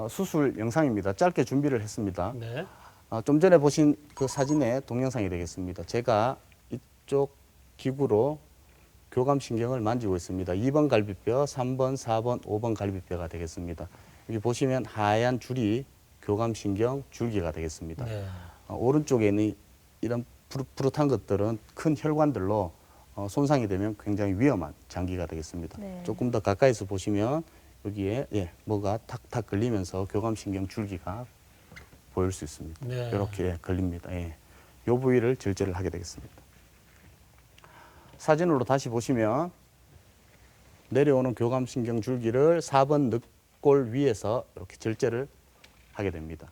수술 영상입니다. 짧게 준비를 했습니다. 네. 좀 전에 보신 그 사진의 동영상이 되겠습니다. 제가 이쪽 기구로 교감신경을 만지고 있습니다. 2번 갈비뼈, 3번, 4번, 5번 갈비뼈가 되겠습니다. 여기 보시면 하얀 줄이 교감신경 줄기가 되겠습니다. 네. 오른쪽에 있는 이런 푸릇푸릇한 것들은 큰 혈관들로 손상이 되면 굉장히 위험한 장기가 되겠습니다. 네. 조금 더 가까이서 보시면 여기에 뭐가 탁탁 걸리면서 교감신경 줄기가 보일 수 있습니다. 네. 이렇게 걸립니다. 이 부위를 절제를 하게 되겠습니다. 사진으로 다시 보시면 내려오는 교감신경 줄기를 4번 늑골 위에서 이렇게 절제를 하게 됩니다.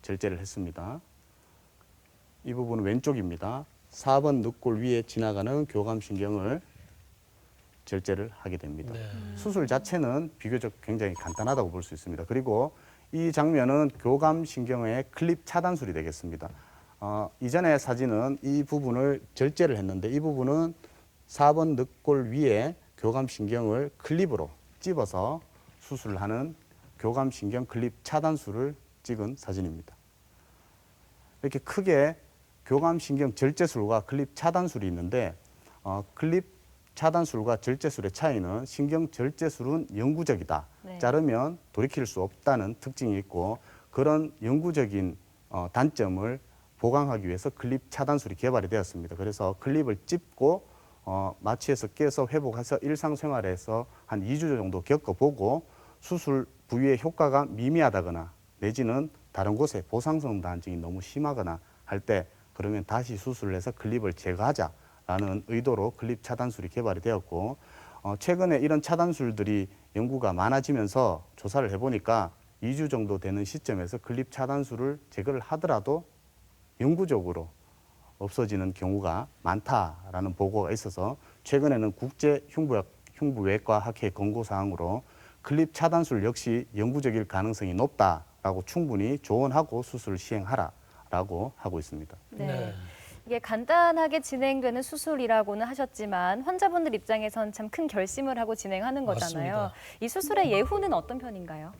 절제를 했습니다. 이 부분은 왼쪽입니다. 4번 늑골 위에 지나가는 교감신경을 절제를 하게 됩니다. 네. 수술 자체는 비교적 굉장히 간단하다고 볼 수 있습니다. 그리고 이 장면은 교감신경의 클립 차단술이 되겠습니다. 이전의 사진은 이 부분을 절제를 했는데 이 부분은 4번 늑골 위에 교감신경을 클립으로 찝어서 수술을 하는 교감신경 클립 차단술을 찍은 사진입니다. 이렇게 크게 교감신경 절제술과 클립 차단술이 있는데 클립 차단술과 절제술의 차이는 신경 절제술은 영구적이다. 네. 자르면 돌이킬 수 없다는 특징이 있고 그런 영구적인 단점을 보강하기 위해서 클립 차단술이 개발이 되었습니다. 그래서 클립을 찝고 마취해서 깨서 회복해서 일상생활에서 한 2주 정도 겪어보고 수술 부위의 효과가 미미하다거나 내지는 다른 곳에 보상성 다한증이 너무 심하거나 할 때 그러면 다시 수술을 해서 클립을 제거하자라는 의도로 클립 차단술이 개발이 되었고 최근에 이런 차단술들이 연구가 많아지면서 조사를 해보니까 2주 정도 되는 시점에서 클립 차단술을 제거를 하더라도 영구적으로 없어지는 경우가 많다라는 보고가 있어서 최근에는 국제 흉부외과 학회 권고사항으로 클립 차단술 역시 영구적일 가능성이 높다라고 충분히 조언하고 수술을 시행하라라고 하고 있습니다. 네. 네. 이게 간단하게 진행되는 수술이라고는 하셨지만 환자분들 입장에선 참 큰 결심을 하고 진행하는 거잖아요. 맞습니다. 이 수술의 예후는 어떤 편인가요?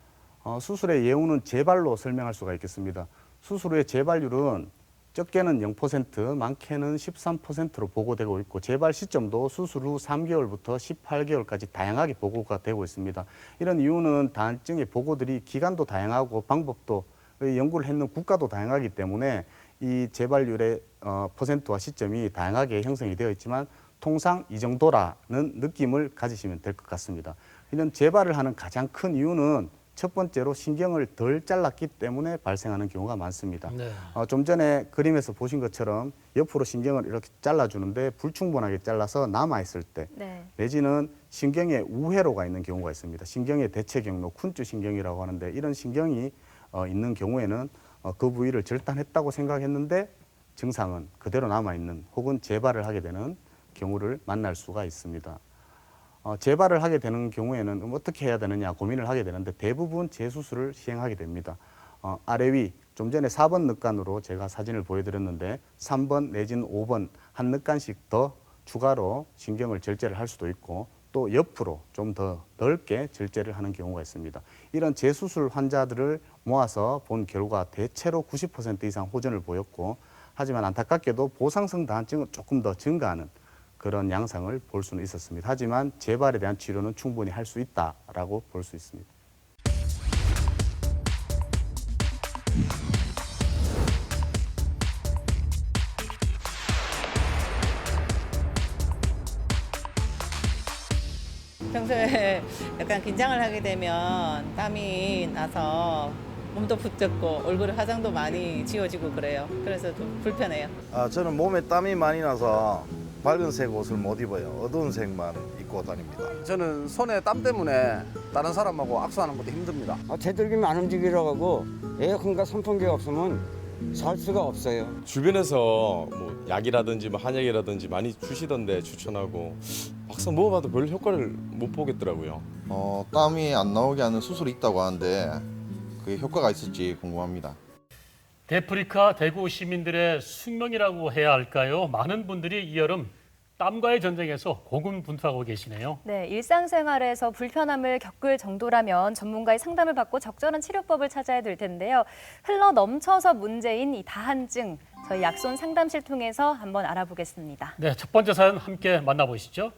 수술의 예후는 재발로 설명할 수가 있겠습니다. 수술 후의 재발률은 적게는 0%, 많게는 13%로 보고되고 있고 재발 시점도 수술 후 3개월부터 18개월까지 다양하게 보고가 되고 있습니다. 이런 이유는 다한증의 보고들이 기간도 다양하고 방법도 연구를 했는 국가도 다양하기 때문에 이 재발률의 퍼센트와 시점이 다양하게 형성이 되어 있지만 통상 이 정도라는 느낌을 가지시면 될 것 같습니다. 이런 재발을 하는 가장 큰 이유는 첫 번째로 신경을 덜 잘랐기 때문에 발생하는 경우가 많습니다. 네. 좀 전에 그림에서 보신 것처럼 옆으로 신경을 이렇게 잘라주는데 불충분하게 잘라서 남아있을 때 네. 내지는 신경에 우회로가 있는 경우가 있습니다. 신경의 대체 경로, 쿤쭈 신경이라고 하는데 이런 신경이 있는 경우에는 그 부위를 절단했다고 생각했는데 증상은 그대로 남아있는 혹은 재발을 하게 되는 경우를 만날 수가 있습니다. 재발을 하게 되는 경우에는 어떻게 해야 되느냐 고민을 하게 되는데 대부분 재수술을 시행하게 됩니다. 아래 위, 좀 전에 4번 늑간으로 제가 사진을 보여드렸는데 3번 내지는 5번 한 늑간씩 더 추가로 신경을 절제를 할 수도 있고 또 옆으로 좀 더 넓게 절제를 하는 경우가 있습니다. 이런 재수술 환자들을 모아서 본 결과 대체로 90% 이상 호전을 보였고 하지만 안타깝게도 보상성 다한증은 조금 더 증가하는 그런 양상을 볼 수는 있었습니다. 하지만 재발에 대한 치료는 충분히 할 수 있다라고 볼 수 있습니다. 평소에 약간 긴장을 하게 되면 땀이 나서 몸도 부쩍고 얼굴에 화장도 많이 지워지고 그래요. 그래서 좀 불편해요. 저는 몸에 땀이 많이 나서 밝은색 옷을 못 입어요. 어두운 색만 입고 다닙니다. 저는 손에 땀 때문에 다른 사람하고 악수하는 것도 힘듭니다. 제들기면 안 움직이라고 에어컨과 선풍기가 없으면 살 수가 없어요. 주변에서 뭐 약이라든지 뭐 한약이라든지 많이 주시던데 추천하고 막상 먹어봐도 별 효과를 못 보겠더라고요. 땀이 안 나오게 하는 수술이 있다고 하는데 그게 효과가 있을지 궁금합니다. 데프리카 대구 시민들의 숙명이라고 해야 할까요? 많은 분들이 이 여름 땀과의 전쟁에서 고군분투하고 계시네요. 네, 일상생활에서 불편함을 겪을 정도라면 전문가의 상담을 받고 적절한 치료법을 찾아야 될 텐데요. 흘러 넘쳐서 문제인 이 다한증, 저희 약손 상담실 통해서 한번 알아보겠습니다. 네, 첫 번째 사연 함께 만나보시죠.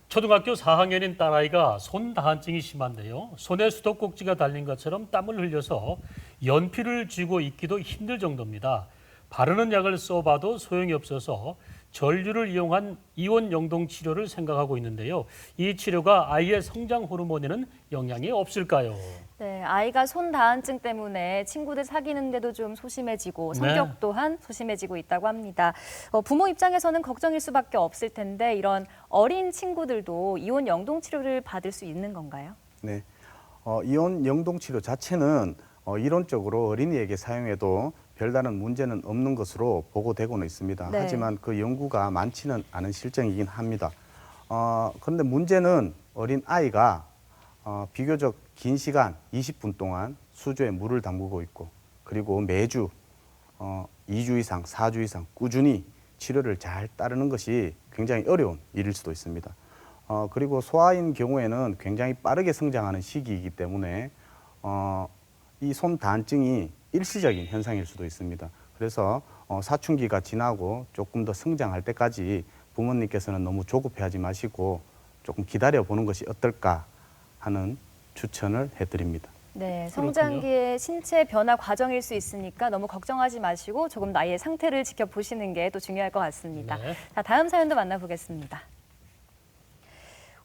초등학교 4학년인 딸아이가 손 다한증이 심한데요. 손에 수도꼭지가 달린 것처럼 땀을 흘려서 연필을 쥐고 있기도 힘들 정도입니다. 바르는 약을 써봐도 소용이 없어서 전류를 이용한 이온 영동 치료를 생각하고 있는데요. 이 치료가 아이의 성장 호르몬에는 영향이 없을까요? 네, 아이가 손 다한증 때문에 친구들 사귀는데도 좀 소심해지고 성격 네. 또한 소심해지고 있다고 합니다. 부모 입장에서는 걱정일 수밖에 없을 텐데 이런 어린 친구들도 이온 영동 치료를 받을 수 있는 건가요? 네, 이온 영동 치료 자체는 이론적으로 어린이에게 사용해도 별다른 문제는 없는 것으로 보고되고는 있습니다. 네. 하지만 그 연구가 많지는 않은 실정이긴 합니다. 그런데 문제는 어린 아이가 비교적 긴 시간 20분 동안 수조에 물을 담그고 있고 그리고 매주 2주 이상, 4주 이상 꾸준히 치료를 잘 따르는 것이 굉장히 어려운 일일 수도 있습니다. 그리고 소아인 경우에는 굉장히 빠르게 성장하는 시기이기 때문에 이 손 다한증이 일시적인 현상일 수도 있습니다. 그래서 사춘기가 지나고 조금 더 성장할 때까지 부모님께서는 너무 조급해하지 마시고 조금 기다려 보는 것이 어떨까 하는 추천을 해드립니다. 네, 성장기의 신체 변화 과정일 수 있으니까 너무 걱정하지 마시고 조금 더 아이의 상태를 지켜보시는 게 또 중요할 것 같습니다. 네. 자, 다음 사연도 만나보겠습니다.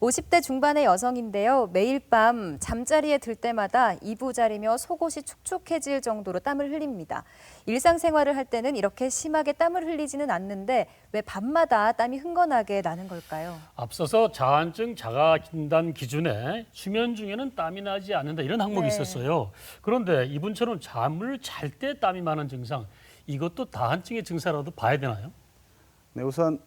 50대 중반의 여성인데요. 매일 밤 잠자리에 들 때마다 이부자리며 속옷이 축축해질 정도로 땀을 흘립니다. 일상생활을 할 때는 이렇게 심하게 땀을 흘리지는 않는데 왜 밤마다 땀이 흥건하게 나는 걸까요? 앞서서 자한증 자가진단 기준에 수면 중에는 땀이 나지 않는다 이런 항목이 네. 있었어요. 그런데 이분처럼 잠을 잘 때 땀이 많은 증상, 이것도 다한증의 증상으로도 봐야 되나요? 네, 우선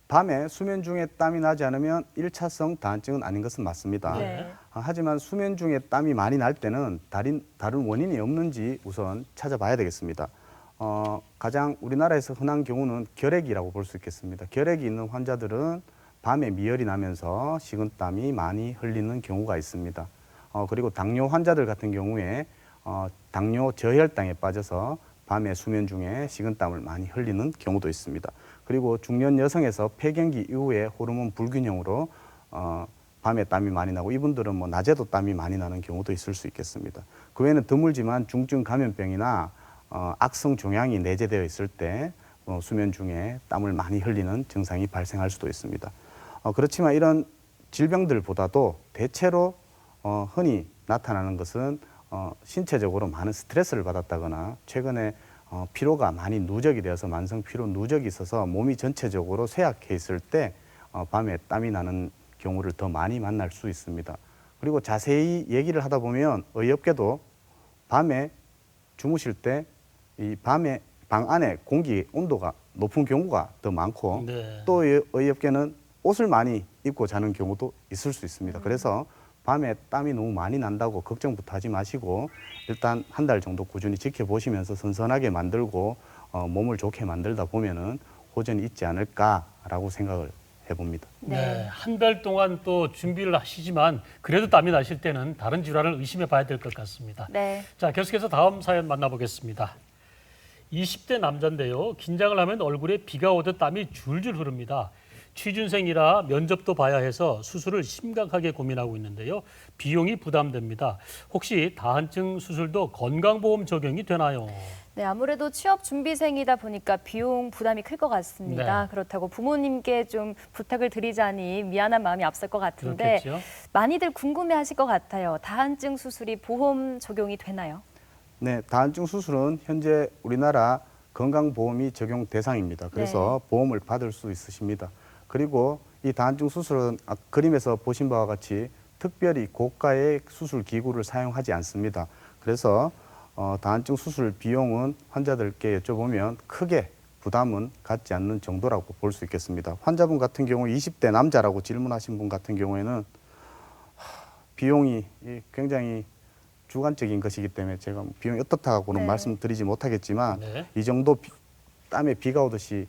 밤에 수면 중에 땀이 나지 않으면 1차성 다한증은 아닌 것은 맞습니다. 네. 하지만 수면 중에 땀이 많이 날 때는 다른 원인이 없는지 우선 찾아봐야 되겠습니다. 가장 우리나라에서 흔한 경우는 결핵이라고 볼 수 있겠습니다. 결핵이 있는 환자들은 밤에 미열이 나면서 식은땀이 많이 흘리는 경우가 있습니다. 그리고 당뇨 환자들 같은 경우에 당뇨 저혈당에 빠져서 밤에 수면 중에 식은땀을 많이 흘리는 경우도 있습니다. 그리고 중년 여성에서 폐경기 이후에 호르몬 불균형으로 밤에 땀이 많이 나고 이분들은 뭐 낮에도 땀이 많이 나는 경우도 있을 수 있겠습니다. 그 외에는 드물지만 중증 감염병이나 악성 종양이 내재되어 있을 때 수면 중에 땀을 많이 흘리는 증상이 발생할 수도 있습니다. 그렇지만 이런 질병들보다도 대체로 흔히 나타나는 것은 신체적으로 많은 스트레스를 받았다거나 최근에 피로가 많이 누적이 되어서 만성 피로 누적이 있어서 몸이 전체적으로 쇠약해 있을 때 밤에 땀이 나는 경우를 더 많이 만날 수 있습니다. 그리고 자세히 얘기를 하다 보면 어이없게도 밤에 주무실 때 이 밤에 방 안에 공기 온도가 높은 경우가 더 많고 네. 또 어이없게는 옷을 많이 입고 자는 경우도 있을 수 있습니다. 그래서 밤에 땀이 너무 많이 난다고 걱정부터 하지 마시고 일단 한 달 정도 꾸준히 지켜보시면서 선선하게 만들고 몸을 좋게 만들다 보면은 호전이 있지 않을까라고 생각을 해봅니다. 네, 한 달 동안 또 준비를 하시지만 그래도 땀이 나실 때는 다른 질환을 의심해 봐야 될 것 같습니다. 네. 자, 계속해서 다음 사연 만나보겠습니다. 20대 남자인데요. 긴장을 하면 얼굴에 비가 오듯 땀이 줄줄 흐릅니다. 취준생이라 면접도 봐야 해서 수술을 심각하게 고민하고 있는데요. 비용이 부담됩니다. 혹시 다한증 수술도 건강보험 적용이 되나요? 네, 아무래도 취업 준비생이다 보니까 비용 부담이 클 것 같습니다. 네. 그렇다고 부모님께 좀 부탁을 드리자니 미안한 마음이 앞설 것 같은데 그렇겠죠. 많이들 궁금해하실 것 같아요. 다한증 수술이 보험 적용이 되나요? 네, 다한증 수술은 현재 우리나라 건강보험이 적용 대상입니다. 그래서 보험을 받을 수 있으십니다. 그리고 이 다한증 수술은 그림에서 보신 바와 같이 특별히 고가의 수술 기구를 사용하지 않습니다. 그래서 다한증 수술 비용은 환자들께 여쭤보면 크게 부담은 갖지 않는 정도라고 볼 수 있겠습니다. 환자분 같은 경우 20대 남자라고 질문하신 분 같은 경우에는 비용이 굉장히 주관적인 것이기 때문에 제가 비용이 어떻다고는 말씀드리지 못하겠지만 이 정도 땀에 비가 오듯이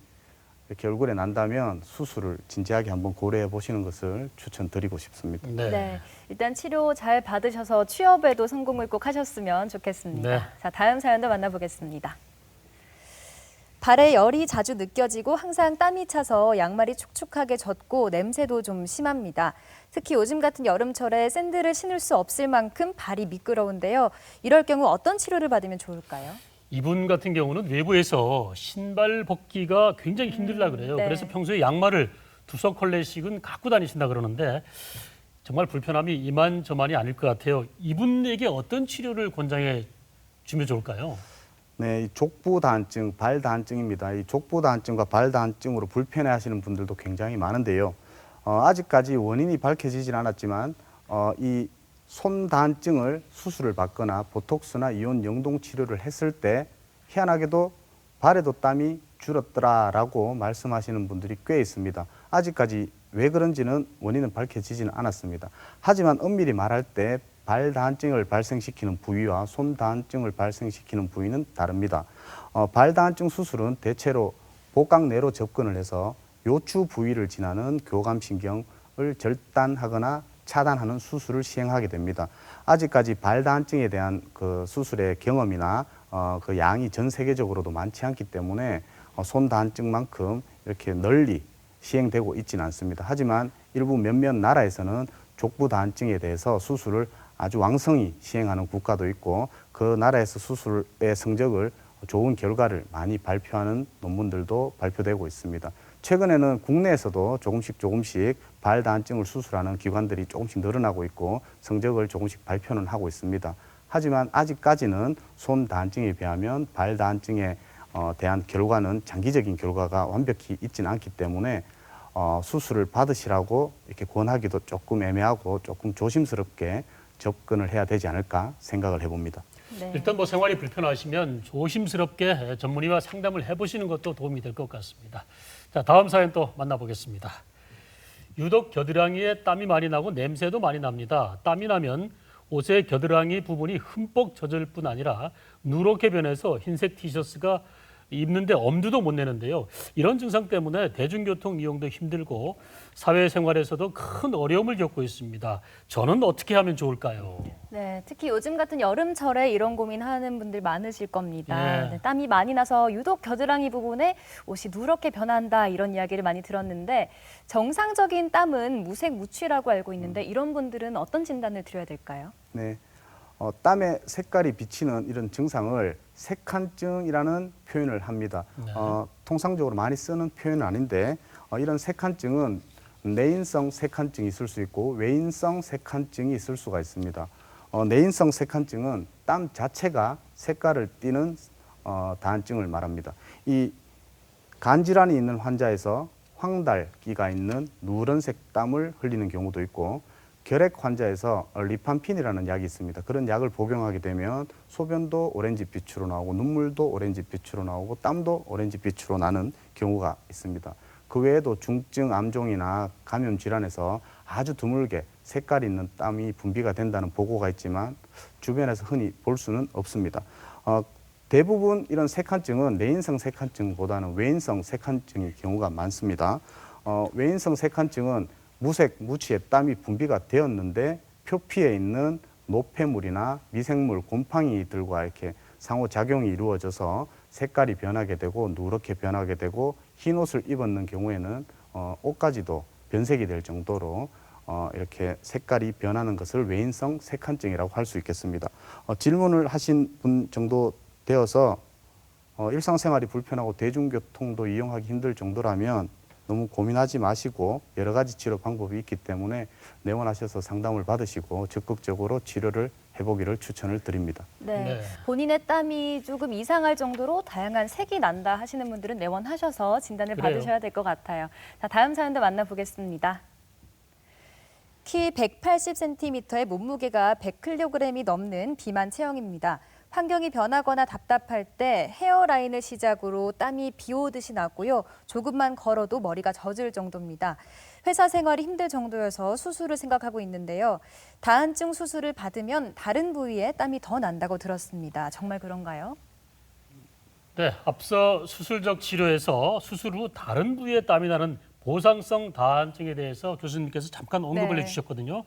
이렇게 얼굴에 난다면 수술을 진지하게 한번 고려해 보시는 것을 추천드리고 싶습니다. 네. 일단 치료 잘 받으셔서 취업에도 성공을 꼭 하셨으면 좋겠습니다. 네. 자, 다음 사연도 만나보겠습니다. 발에 열이 자주 느껴지고 항상 땀이 차서 양말이 축축하게 젖고 냄새도 좀 심합니다. 특히 요즘 같은 여름철에 샌들을 신을 수 없을 만큼 발이 미끄러운데요. 이럴 경우 어떤 치료를 받으면 좋을까요? 이분 같은 경우는 외부에서 신발 벗기가 굉장히 힘들다 그래요. 네. 그래서 평소에 양말을 두서 컬레씩은 갖고 다니신다 그러는데 정말 불편함이 이만저만이 아닐 것 같아요. 이분에게 어떤 치료를 권장해 주면 좋을까요? 네, 이 족부 다한증, 발 다한증입니다. 이 족부 다한증과 발 다한증으로 불편해하시는 분들도 굉장히 많은데요. 아직까지 원인이 밝혀지진 않았지만 이 손 다한증을 수술을 받거나 보톡스나 이온 영동 치료를 했을 때 희한하게도 발에도 땀이 줄었더라라고 말씀하시는 분들이 꽤 있습니다. 아직까지 왜 그런지는 원인은 밝혀지지는 않았습니다. 하지만 엄밀히 말할 때 발 다한증을 발생시키는 부위와 손 다한증을 발생시키는 부위는 다릅니다. 발 다한증 수술은 대체로 복강 내로 접근을 해서 요추 부위를 지나는 교감신경을 절단하거나 차단하는 수술을 시행하게 됩니다. 아직까지 발 다한증에 대한 그 수술의 경험이나 그 양이 전 세계적으로도 많지 않기 때문에 손 다한증만큼 이렇게 널리 시행되고 있지는 않습니다. 하지만 일부 몇몇 나라에서는 족부 다한증에 대해서 수술을 아주 왕성히 시행하는 국가도 있고 그 나라에서 수술의 성적을 좋은 결과를 많이 발표하는 논문들도 발표되고 있습니다. 최근에는 국내에서도 조금씩 발 다한증을 수술하는 기관들이 조금씩 늘어나고 있고 성적을 조금씩 발표는 하고 있습니다. 하지만 아직까지는 손 다한증에 비하면 발 다한증에 대한 결과는 장기적인 결과가 완벽히 있지는 않기 때문에 수술을 받으시라고 이렇게 권하기도 조금 애매하고 조금 조심스럽게 접근을 해야 되지 않을까 생각을 해봅니다. 네. 일단 뭐 생활이 불편하시면 조심스럽게 전문의와 상담을 해보시는 것도 도움이 될 것 같습니다. 자, 다음 사연 또 만나보겠습니다. 유독 겨드랑이에 땀이 많이 나고 냄새도 많이 납니다. 땀이 나면 옷의 겨드랑이 부분이 흠뻑 젖을 뿐 아니라 누렇게 변해서 흰색 티셔츠가 입는데 엄두도 못 내는데요. 이런 증상 때문에 대중교통 이용도 힘들고 사회생활에서도 큰 어려움을 겪고 있습니다. 저는 어떻게 하면 좋을까요? 네, 특히 요즘 같은 여름철에 이런 고민하는 분들 많으실 겁니다. 네. 네, 땀이 많이 나서 유독 겨드랑이 부분에 옷이 누렇게 변한다 이런 이야기를 많이 들었는데 정상적인 땀은 무색무취라고 알고 있는데 이런 분들은 어떤 진단을 드려야 될까요? 네, 땀의 색깔이 비치는 이런 증상을 색한증이라는 표현을 합니다. 네. 통상적으로 많이 쓰는 표현은 아닌데 이런 색한증은 내인성 색한증이 있을 수 있고 외인성 색한증이 있을 수가 있습니다. 내인성 색한증은 땀 자체가 색깔을 띠는 다한증을 말합니다. 이 간질환이 있는 환자에서 황달기가 있는 누런색 땀을 흘리는 경우도 있고 결핵 환자에서 리판핀이라는 약이 있습니다. 그런 약을 복용하게 되면 소변도 오렌지빛으로 나오고 눈물도 오렌지빛으로 나오고 땀도 오렌지빛으로 나는 경우가 있습니다. 그 외에도 중증 암종이나 감염 질환에서 아주 드물게 색깔 있는 땀이 분비가 된다는 보고가 있지만 주변에서 흔히 볼 수는 없습니다. 대부분 이런 색한증은 내인성 색한증보다는 외인성 색한증의 경우가 많습니다. 외인성 색한증은 무색, 무취의 땀이 분비가 되었는데 표피에 있는 노폐물이나 미생물, 곰팡이들과 이렇게 상호작용이 이루어져서 색깔이 변하게 되고 누렇게 변하게 되고 흰 옷을 입었는 경우에는 옷까지도 변색이 될 정도로 이렇게 색깔이 변하는 것을 외인성 색한증이라고 할 수 있겠습니다. 질문을 하신 분 정도 되어서 일상생활이 불편하고 대중교통도 이용하기 힘들 정도라면 너무 고민하지 마시고 여러 가지 치료 방법이 있기 때문에 내원하셔서 상담을 받으시고 적극적으로 치료를 해보기를 추천을 드립니다. 네. 네. 본인의 땀이 조금 이상할 정도로 다양한 색이 난다 하시는 분들은 내원하셔서 진단을 그래요. 받으셔야 될 것 같아요. 자, 다음 사연도 만나보겠습니다. 키 180cm에 몸무게가 100kg이 넘는 비만 체형입니다. 환경이 변하거나 답답할 때 헤어라인을 시작으로 땀이 비 오듯이 나고요. 조금만 걸어도 머리가 젖을 정도입니다. 회사 생활이 힘들 정도여서 수술을 생각하고 있는데요. 다한증 수술을 받으면 다른 부위에 땀이 더 난다고 들었습니다. 정말 그런가요? 네, 앞서 수술적 치료에서 수술 후 다른 부위에 땀이 나는 보상성 다한증에 대해서 교수님께서 잠깐 언급을 네. 해주셨거든요.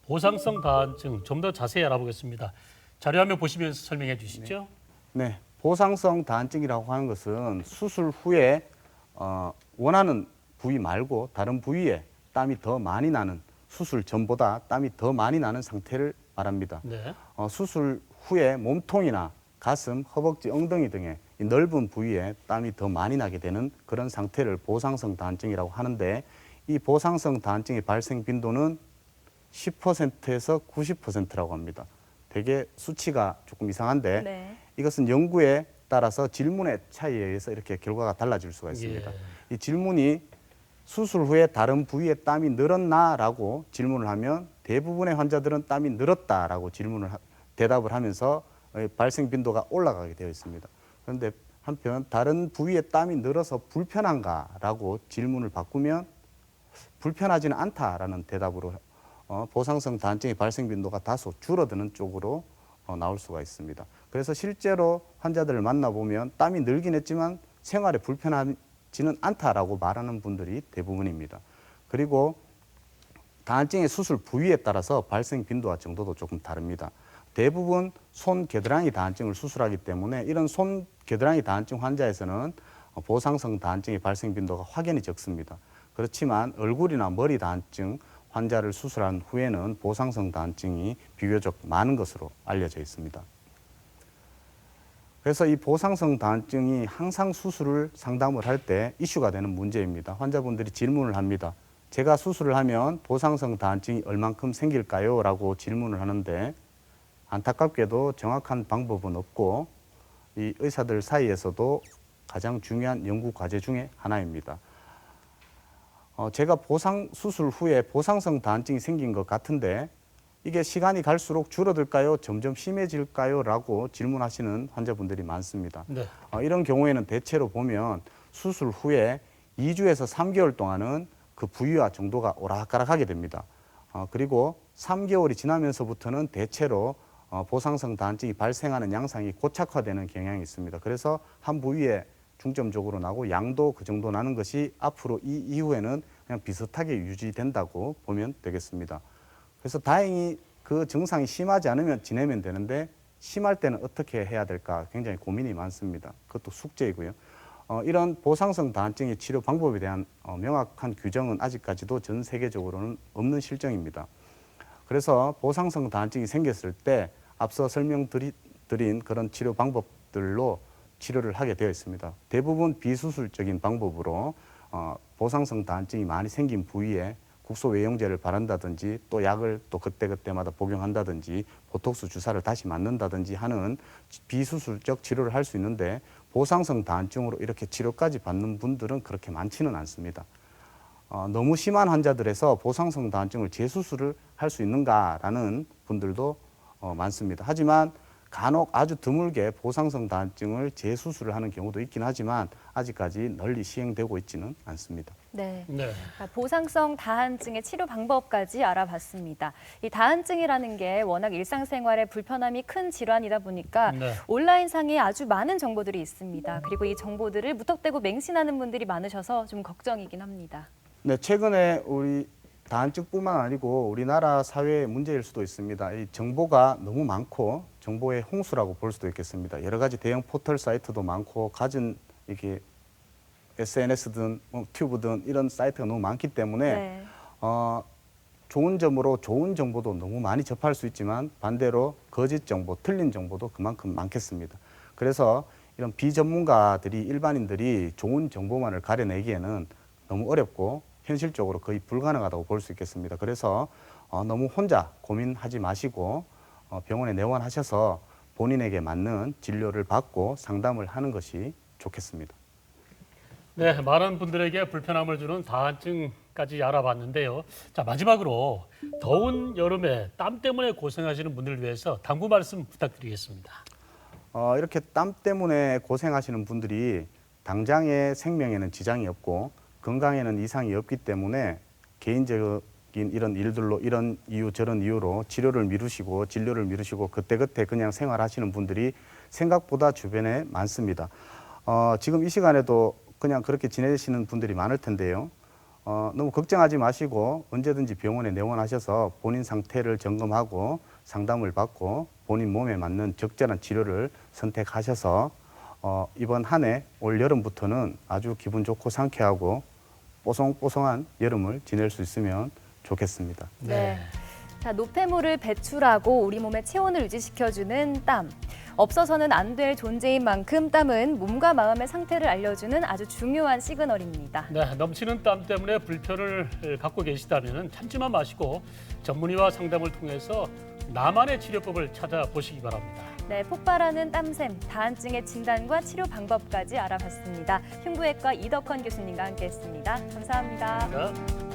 보상성 다한증 좀 더 자세히 알아보겠습니다. 자료화면 보시면서 설명해 주시죠. 네, 보상성 다한증이라고 하는 것은 수술 후에 원하는 부위 말고 다른 부위에 땀이 더 많이 나는 수술 전보다 땀이 더 많이 나는 상태를 말합니다. 네. 수술 후에 몸통이나 가슴, 허벅지, 엉덩이 등의 이 넓은 부위에 땀이 더 많이 나게 되는 그런 상태를 보상성 다한증이라고 하는데 이 보상성 다한증의 발생 빈도는 10%에서 90%라고 합니다. 되게 수치가 조금 이상한데 네. 이것은 연구에 따라서 질문의 차이에 의해서 이렇게 결과가 달라질 수가 있습니다. 이 질문이 수술 후에 다른 부위에 땀이 늘었나라고 질문을 하면 대부분의 환자들은 땀이 늘었다라고 대답을 하면서 발생 빈도가 올라가게 되어 있습니다. 그런데 한편 다른 부위에 땀이 늘어서 불편한가라고 질문을 바꾸면 불편하지는 않다라는 대답으로 보상성 다한증의 발생 빈도가 다소 줄어드는 쪽으로 나올 수가 있습니다. 그래서 실제로 환자들을 만나보면 땀이 늘긴 했지만 생활에 불편하지는 않다라고 말하는 분들이 대부분입니다. 그리고 다한증의 수술 부위에 따라서 발생 빈도와 정도도 조금 다릅니다. 대부분 손 겨드랑이 다한증을 수술하기 때문에 이런 손 겨드랑이 다한증 환자에서는 보상성 다한증의 발생 빈도가 확연히 적습니다. 그렇지만 얼굴이나 머리 다한증 환자를 수술한 후에는 보상성 다한증이 비교적 많은 것으로 알려져 있습니다. 그래서 이 보상성 다한증이 항상 수술을 상담을 할 때 이슈가 되는 문제입니다. 환자분들이 질문을 합니다. 제가 수술을 하면 보상성 다한증이 얼만큼 생길까요? 라고 질문을 하는데 안타깝게도 정확한 방법은 없고 이 의사들 사이에서도 가장 중요한 연구 과제 중에 하나입니다. 제가 수술 후에 보상성 다한증이 생긴 것 같은데 이게 시간이 갈수록 줄어들까요? 점점 심해질까요? 라고 질문하시는 환자분들이 많습니다. 네. 이런 경우에는 대체로 보면 수술 후에 2주에서 3개월 동안은 그 부위와 정도가 오락가락하게 됩니다. 그리고 3개월이 지나면서부터는 대체로 보상성 다한증이 발생하는 양상이 고착화되는 경향이 있습니다. 그래서 한 부위에 중점적으로 나고 양도 그 정도 나는 것이 앞으로 이 이후에는 그냥 비슷하게 유지된다고 보면 되겠습니다. 그래서 다행히 그 증상이 심하지 않으면 지내면 되는데 심할 때는 어떻게 해야 될까 굉장히 고민이 많습니다. 그것도 숙제이고요. 이런 보상성 다한증의 치료 방법에 대한 명확한 규정은 아직까지도 전 세계적으로는 없는 실정입니다. 그래서 보상성 다한증이 생겼을 때 앞서 설명드린 그런 치료 방법들로 치료를 하게 되어 있습니다. 대부분 비수술적인 방법으로 보상성 다한증이 많이 생긴 부위에 국소 외용제를 바른다든지 또 약을 또 그때그때마다 복용한다든지 보톡스 주사를 다시 맞는다든지 하는 비수술적 치료를 할 수 있는데 보상성 다한증으로 이렇게 치료까지 받는 분들은 그렇게 많지는 않습니다. 너무 심한 환자들에서 보상성 다한증을 재수술을 할 수 있는가라는 분들도 많습니다. 하지만 간혹 아주 드물게 보상성 다한증을 재수술을 하는 경우도 있긴 하지만 아직까지 널리 시행되고 있지는 않습니다. 네. 네. 보상성 다한증의 치료 방법까지 알아봤습니다. 이 다한증이라는 게 워낙 일상생활에 불편함이 큰 질환이다 보니까 네. 온라인상에 아주 많은 정보들이 있습니다. 그리고 이 정보들을 무턱대고 맹신하는 분들이 많으셔서 좀 걱정이긴 합니다. 네, 최근에 우리 다한증뿐만 아니고 우리나라 사회의 문제일 수도 있습니다. 이 정보가 너무 많고 정보의 홍수라고 볼 수도 있겠습니다. 여러 가지 대형 포털 사이트도 많고 갖은 이게 SNS든 튜브든 이런 사이트가 너무 많기 때문에 네. 좋은 점으로 좋은 정보도 너무 많이 접할 수 있지만 반대로 거짓 정보, 틀린 정보도 그만큼 많겠습니다. 그래서 이런 비전문가들이 일반인들이 좋은 정보만을 가려내기에는 너무 어렵고 현실적으로 거의 불가능하다고 볼 수 있겠습니다. 그래서 너무 혼자 고민하지 마시고 병원에 내원하셔서 본인에게 맞는 진료를 받고 상담을 하는 것이 좋겠습니다. 네, 많은 분들에게 불편함을 주는 다한증까지 알아봤는데요. 자, 마지막으로 더운 여름에 땀 때문에 고생하시는 분들을 위해서 당부 말씀 부탁드리겠습니다. 이렇게 땀 때문에 고생하시는 분들이 당장의 생명에는 지장이 없고 건강에는 이상이 없기 때문에 개인적인 이런 일들로 이런 이유 저런 이유로 치료를 미루시고 진료를 미루시고 그때그때 그냥 생활하시는 분들이 생각보다 주변에 많습니다. 지금 이 시간에도 그냥 그렇게 지내시는 분들이 많을 텐데요. 너무 걱정하지 마시고 언제든지 병원에 내원하셔서 본인 상태를 점검하고 상담을 받고 본인 몸에 맞는 적절한 치료를 선택하셔서 이번 한 해 올 여름부터는 아주 기분 좋고 상쾌하고 뽀송뽀송한 여름을 지낼 수 있으면 좋겠습니다. 네. 자, 노폐물을 배출하고 우리 몸의 체온을 유지시켜주는 땀. 없어서는 안 될 존재인 만큼 땀은 몸과 마음의 상태를 알려주는 아주 중요한 시그널입니다. 네, 넘치는 땀 때문에 불편을 갖고 계시다면 참지만 마시고 전문의와 상담을 통해서 나만의 치료법을 찾아보시기 바랍니다. 네, 폭발하는 땀샘, 다한증의 진단과 치료 방법까지 알아봤습니다. 흉부외과 이덕헌 교수님과 함께했습니다. 감사합니다. 감사합니다.